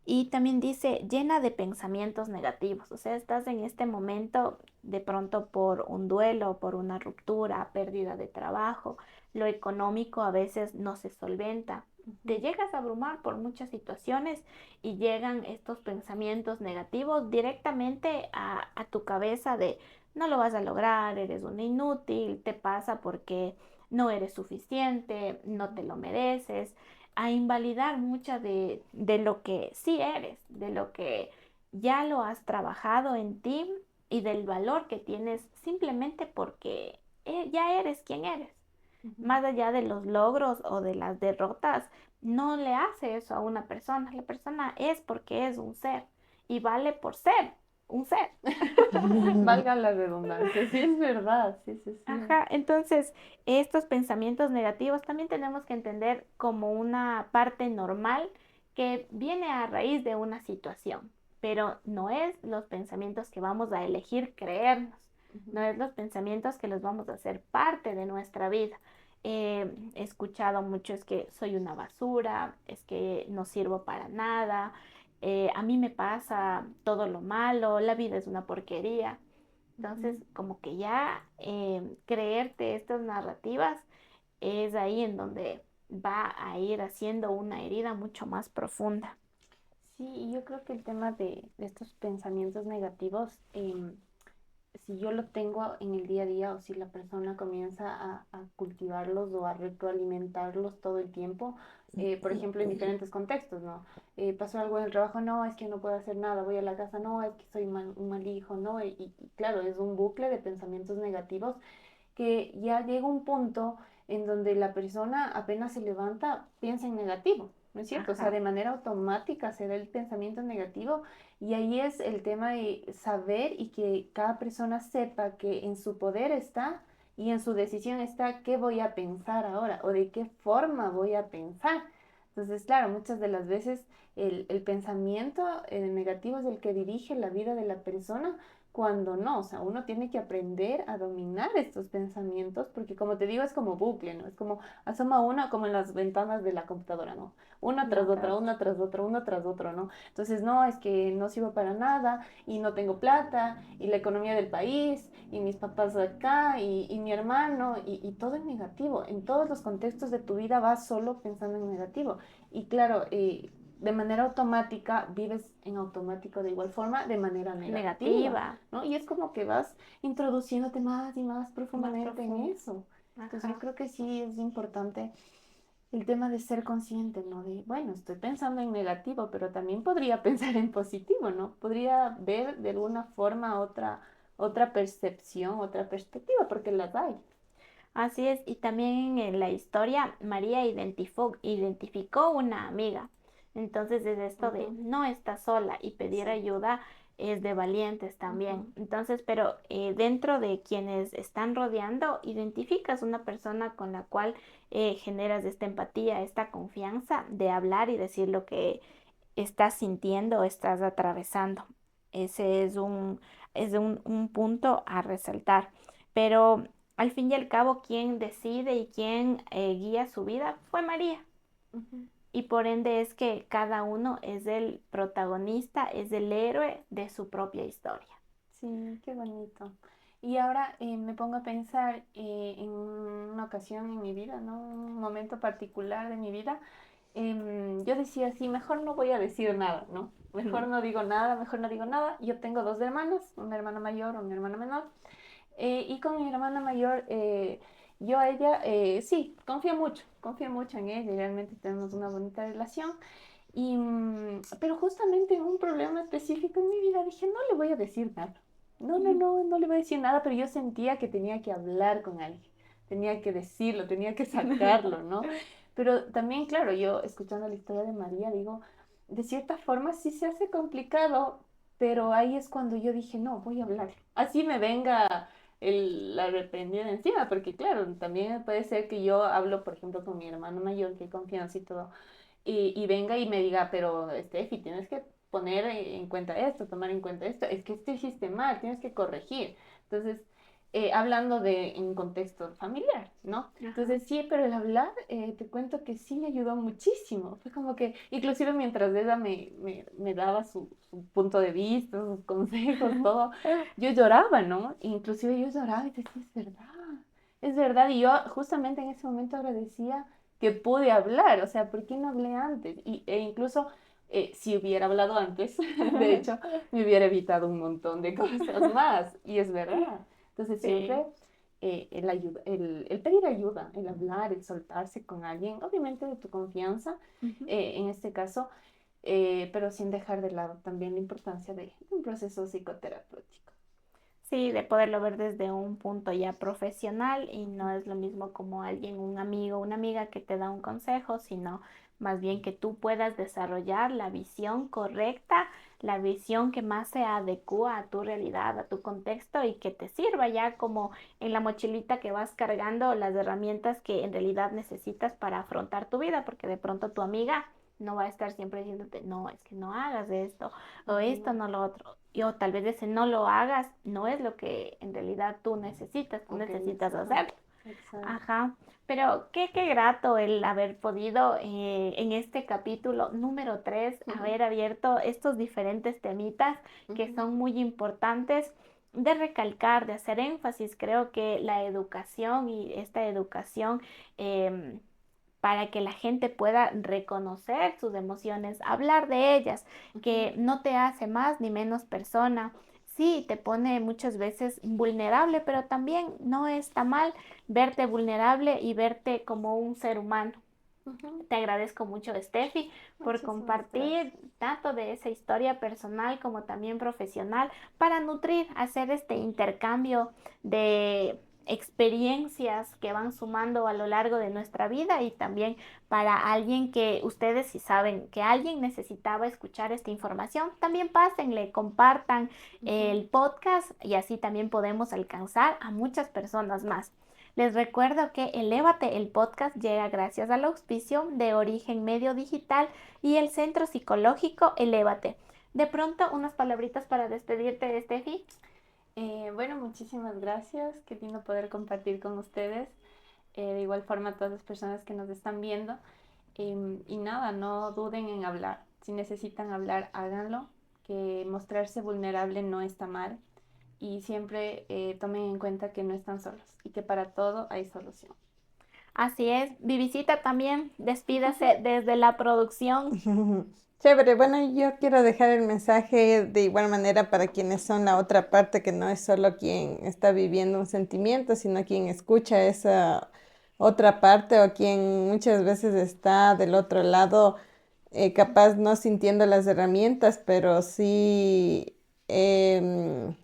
[SPEAKER 2] Y también dice, llena de pensamientos negativos. O sea, estás en este momento de pronto por un duelo, por una ruptura, pérdida de trabajo. Lo económico a veces no se solventa. Te
[SPEAKER 3] Ujú.
[SPEAKER 2] llegas a abrumar por muchas situaciones y llegan estos pensamientos negativos directamente a tu cabeza de no lo vas a lograr, eres una inútil, te pasa porque no eres suficiente, no te lo mereces, a invalidar mucha de lo que sí eres, de lo que ya lo has trabajado en ti y del valor que tienes simplemente porque ya eres quien eres. Más allá de los logros o de las derrotas, no le hace eso a una persona. La persona es porque es un ser y vale por ser un ser.
[SPEAKER 3] Valga la redundancia, sí es verdad, sí, sí, sí.
[SPEAKER 2] Ajá, entonces estos pensamientos negativos también tenemos que entender como una parte normal que viene a raíz de una situación, pero no es los pensamientos que vamos a elegir creernos, no es los pensamientos que los vamos a hacer parte de nuestra vida. He escuchado mucho es que soy una basura, es que no sirvo para nada, a mí me pasa todo lo malo, la vida es una porquería. Entonces, como que ya creerte estas narrativas es ahí en donde va a ir haciendo una herida mucho más profunda.
[SPEAKER 3] Sí, y yo creo que el tema de estos pensamientos negativos, si yo lo tengo en el día a día o si la persona comienza a cultivarlos o a retroalimentarlos todo el tiempo, por ejemplo, en diferentes contextos, ¿no? Pasó algo en el trabajo, no, es que no puedo hacer nada, voy a la casa, no, es que soy un mal hijo, ¿no? Y claro, es un bucle de pensamientos negativos que ya llega un punto en donde la persona apenas se levanta, piensa en negativo, ¿no es cierto? O sea,
[SPEAKER 2] Ajá.
[SPEAKER 3] de manera automática se da el pensamiento negativo y ahí es el tema de saber y que cada persona sepa que en su poder está y en su decisión está qué voy a pensar ahora o de qué forma voy a pensar. Entonces, claro, muchas de las veces el pensamiento negativo es el que dirige la vida de la persona cuando no, o sea, uno tiene que aprender a dominar estos pensamientos, porque como te digo, es como bucle, ¿no? Es como asoma una como en las ventanas de la computadora, ¿no? Una tras
[SPEAKER 2] No,
[SPEAKER 3] otra,
[SPEAKER 2] tras-
[SPEAKER 3] una tras otra, una tras otra, ¿no? Entonces, no, es que no sirvo para nada y no tengo plata y la economía del país y mis papás acá y mi hermano y todo es negativo. En todos los contextos de tu vida vas solo pensando en negativo. Y claro, de manera automática, vives en automático de igual forma, de manera negativa,
[SPEAKER 2] Negativa,
[SPEAKER 3] ¿no? Y es como que vas introduciéndote más y más
[SPEAKER 2] más
[SPEAKER 3] profundamente en
[SPEAKER 2] profunda.
[SPEAKER 3] eso. Entonces yo
[SPEAKER 2] Ajá.
[SPEAKER 3] creo que sí es importante el tema de ser consciente, ¿no? De, bueno, estoy pensando en negativo, pero también podría pensar en positivo, ¿no? Podría ver de alguna forma otra percepción, otra perspectiva, porque las hay.
[SPEAKER 2] Así es, y también en la historia María identificó una amiga. Entonces es esto de
[SPEAKER 3] Ujú,
[SPEAKER 2] no estás sola y pedir
[SPEAKER 3] sí.
[SPEAKER 2] ayuda es de valientes también.
[SPEAKER 3] Ujú,
[SPEAKER 2] Entonces, pero dentro de quienes están rodeando, identificas una persona con la cual generas esta empatía, esta confianza de hablar y decir lo que estás sintiendo o estás atravesando. Ese es un punto a resaltar. Pero al fin y al cabo, quien decide y quien guía su vida fue María.
[SPEAKER 3] ujú.
[SPEAKER 2] Y por ende es que cada uno es el protagonista, es el héroe de su propia historia.
[SPEAKER 3] Sí, qué bonito. Y ahora me pongo a pensar en una ocasión en mi vida, ¿no? Un momento particular de mi vida. Yo decía, sí, mejor no voy a decir nada, ¿no? Mejor no digo nada, mejor no digo nada. Yo tengo dos hermanos, una hermana mayor, una hermana menor. Y con mi hermana mayor, yo a ella, sí, confío mucho en ella, y realmente tenemos una bonita relación. Pero justamente en un problema específico en mi vida dije, no le voy a decir nada. No le voy a decir nada, pero yo sentía que tenía que hablar con alguien, tenía que decirlo, tenía que sacarlo, ¿no? Pero también, claro, yo escuchando la historia de María, digo, de cierta forma sí se hace complicado, pero ahí es cuando yo dije, no, voy a hablar. Así me venga la reprendida encima, porque claro, también puede ser que yo hablo, por ejemplo, con mi hermano mayor, que hay confianza y todo y venga y me diga, pero Steffi, tienes que poner en cuenta esto, tomar en cuenta esto, es que esto hiciste mal, tienes que corregir. Entonces, hablando de en contexto familiar, ¿no?
[SPEAKER 2] Ajá.
[SPEAKER 3] Entonces, sí, pero el hablar, te cuento que sí me ayudó muchísimo. Fue como que, inclusive mientras ella me daba su punto de vista, sus consejos, todo, yo lloraba, ¿no? Inclusive yo lloraba y decía, es verdad. Es verdad, y yo justamente en ese momento agradecía que pude hablar, o sea, ¿por qué no hablé antes? E incluso si hubiera hablado antes, de hecho, me hubiera evitado un montón de cosas más, y es verdad. Entonces
[SPEAKER 2] Sí.
[SPEAKER 3] siempre el pedir ayuda, el hablar, el soltarse con alguien, obviamente de tu confianza,
[SPEAKER 2] Ujú.
[SPEAKER 3] en este caso, pero sin dejar de lado también la importancia de un proceso psicoterapéutico.
[SPEAKER 2] Sí, de poderlo ver desde un punto ya profesional y no es lo mismo como alguien, un amigo, una amiga que te da un consejo, sino más bien que tú puedas desarrollar la visión correcta, la visión que más se adecua a tu realidad, a tu contexto y que te sirva ya como en la mochilita que vas cargando las herramientas que en realidad necesitas para afrontar tu vida, porque de pronto tu amiga no va a estar siempre diciéndote, no, es que no hagas esto o esto,
[SPEAKER 3] Ujú.
[SPEAKER 2] no lo otro. Y o tal vez ese no lo hagas, no es lo que en realidad tú
[SPEAKER 3] O que
[SPEAKER 2] necesitas
[SPEAKER 3] ajá,
[SPEAKER 2] hacer.
[SPEAKER 3] exacto.
[SPEAKER 2] Ajá, pero qué grato el haber podido en este capítulo número 3 haber abierto estos diferentes temitas que
[SPEAKER 3] Ujú.
[SPEAKER 2] son muy importantes de recalcar, de hacer énfasis. Creo que la educación y esta educación em, para que la gente pueda reconocer sus emociones, hablar de ellas,
[SPEAKER 3] Ujú.
[SPEAKER 2] que no te hace más ni menos persona. Sí, te pone muchas veces vulnerable, pero también no está mal verte vulnerable y verte como un ser humano.
[SPEAKER 3] Ujú.
[SPEAKER 2] Te agradezco mucho, Steffi, por
[SPEAKER 3] Muchísimas
[SPEAKER 2] compartir
[SPEAKER 3] gracias.
[SPEAKER 2] tanto de esa historia personal como también profesional para nutrir, hacer este intercambio de experiencias que van sumando a lo largo de nuestra vida y también para alguien que ustedes si saben que alguien necesitaba escuchar esta información, también pásenle, compartan
[SPEAKER 3] Ujú.
[SPEAKER 2] el podcast y así también podemos alcanzar a muchas personas más. Les recuerdo que Elévate, el podcast, llega gracias al auspicio de Origen Medio Digital y el Centro Psicológico Elévate. De pronto, unas palabritas para despedirte, Steffi.
[SPEAKER 3] Bueno, muchísimas gracias. Qué lindo poder compartir con ustedes. De igual forma, a todas las personas que nos están viendo. Y nada, no duden en hablar. Si necesitan hablar, háganlo. Que mostrarse vulnerable no está mal. Y siempre tomen en cuenta que no están solos y que para todo hay solución.
[SPEAKER 2] Así es, Vivisita también, despídase desde la producción.
[SPEAKER 4] Chévere, bueno, yo quiero dejar el mensaje de igual manera para quienes son la otra parte, que no es solo quien está viviendo un sentimiento, sino quien escucha esa otra parte o quien muchas veces está del otro lado, capaz no sintiendo las herramientas, pero sí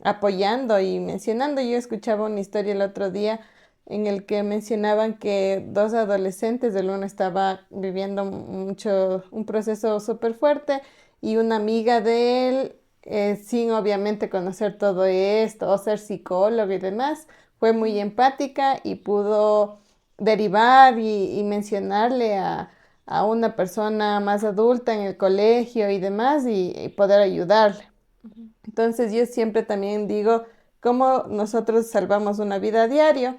[SPEAKER 4] apoyando y mencionando. Yo escuchaba una historia el otro día en el que mencionaban que dos adolescentes, el uno estaba viviendo un proceso súper fuerte y una amiga de él, sin obviamente conocer todo esto o ser psicólogo y demás, fue muy empática y pudo derivar y mencionarle a una persona más adulta en el colegio y demás y poder ayudarle.
[SPEAKER 3] Ujú.
[SPEAKER 4] Entonces yo siempre también digo cómo nosotros salvamos una vida a diario,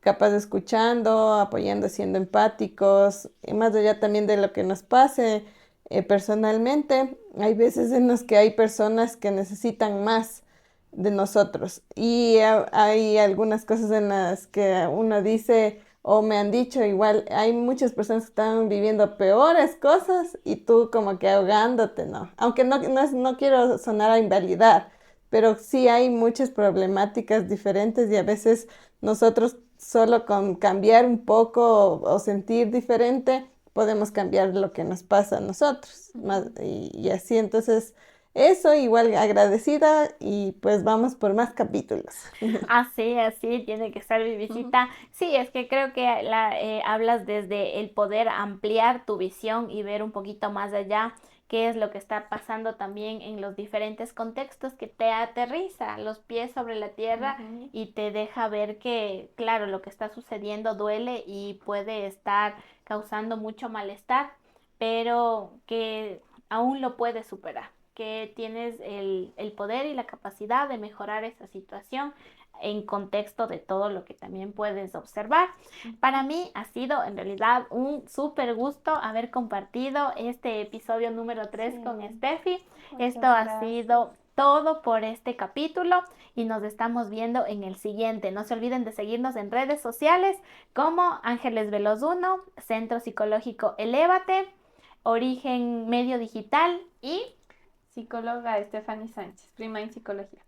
[SPEAKER 4] capaz de escuchando, apoyando, siendo empáticos, y más allá también de lo que nos pase personalmente, hay veces en los que hay personas que necesitan más de nosotros y hay algunas cosas en las que uno dice o me han dicho igual, hay muchas personas que están viviendo peores cosas y tú como que ahogándote, ¿no? Aunque no quiero sonar a invalidar, pero sí hay muchas problemáticas diferentes y a veces nosotros solo con cambiar un poco o sentir diferente podemos cambiar lo que nos pasa a nosotros.
[SPEAKER 3] Ujú.
[SPEAKER 4] Y así entonces eso igual agradecida y pues vamos por más capítulos.
[SPEAKER 2] Así, así tiene que ser mi
[SPEAKER 3] Ujú.
[SPEAKER 2] visita. Sí, es que creo que hablas desde el poder ampliar tu visión y ver un poquito más allá qué es lo que está pasando también en los diferentes contextos que te aterriza los pies sobre la tierra
[SPEAKER 3] Ujú.
[SPEAKER 2] y te deja ver que, claro, lo que está sucediendo duele y puede estar causando mucho malestar, pero que aún lo puedes superar, que tienes el poder y la capacidad de mejorar esa situación en contexto de todo lo que también puedes observar. Para
[SPEAKER 3] Ujú.
[SPEAKER 2] mí ha sido en realidad un súper gusto haber compartido este episodio número 3 con
[SPEAKER 3] Sí,
[SPEAKER 2] Steffi. Esto
[SPEAKER 3] muchas
[SPEAKER 2] ha
[SPEAKER 3] gracias.
[SPEAKER 2] sido todo por este capítulo y nos estamos viendo en el siguiente. No se olviden de seguirnos en redes sociales como Ángeles Veloz 1, Centro Psicológico Elévate, Origen Medio Digital y
[SPEAKER 3] Psicóloga Stephanie Sánchez, prima en psicología.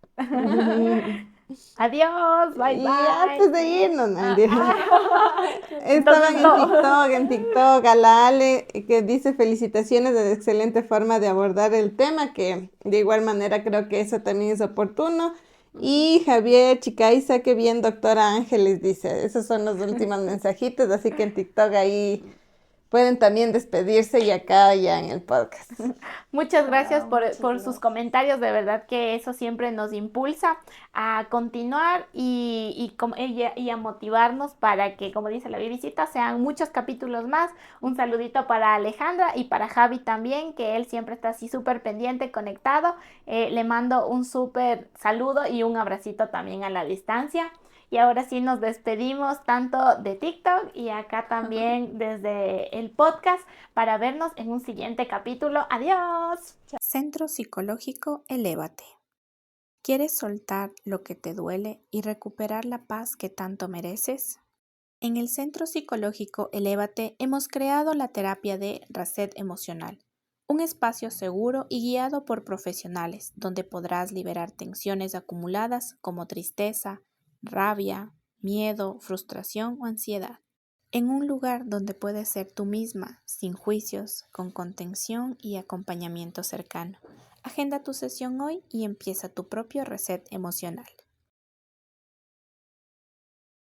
[SPEAKER 2] adiós, bye
[SPEAKER 4] Y
[SPEAKER 2] bye.
[SPEAKER 4] antes de irnos, no,
[SPEAKER 3] Ah,
[SPEAKER 4] mentira.
[SPEAKER 3] ah,
[SPEAKER 2] Entonces
[SPEAKER 4] Estaban
[SPEAKER 2] no.
[SPEAKER 4] En TikTok, a la Ale, que dice felicitaciones de excelente forma de abordar el tema, que de igual manera creo que eso también es oportuno. Y Javier Chicaiza, que bien, doctora Ángeles, dice. Esos son los últimos mensajitos, así que en TikTok ahí pueden también despedirse y acá ya en el podcast.
[SPEAKER 2] Muchas gracias
[SPEAKER 3] Wow,
[SPEAKER 2] por,
[SPEAKER 3] muchas
[SPEAKER 2] por sus
[SPEAKER 3] gracias.
[SPEAKER 2] comentarios, de verdad que eso siempre nos impulsa a continuar y a motivarnos para que, como dice la Bibisita, sean muchos capítulos más. Un saludito para Alejandra y para Javi también, que él siempre está así súper pendiente, conectado. Le mando un súper saludo y un abracito también a la distancia. Y ahora sí nos despedimos tanto de TikTok y acá también desde el podcast para vernos en un siguiente capítulo. Adiós.
[SPEAKER 1] Centro Psicológico Elévate. ¿Quieres soltar lo que te duele y recuperar la paz que tanto mereces? En el Centro Psicológico Elévate hemos creado la terapia de reset emocional, un espacio seguro y guiado por profesionales donde podrás liberar tensiones acumuladas como tristeza, rabia, miedo, frustración o ansiedad. En un lugar donde puedes ser tú misma, sin juicios, con contención y acompañamiento cercano. Agenda tu sesión hoy y empieza tu propio reset emocional.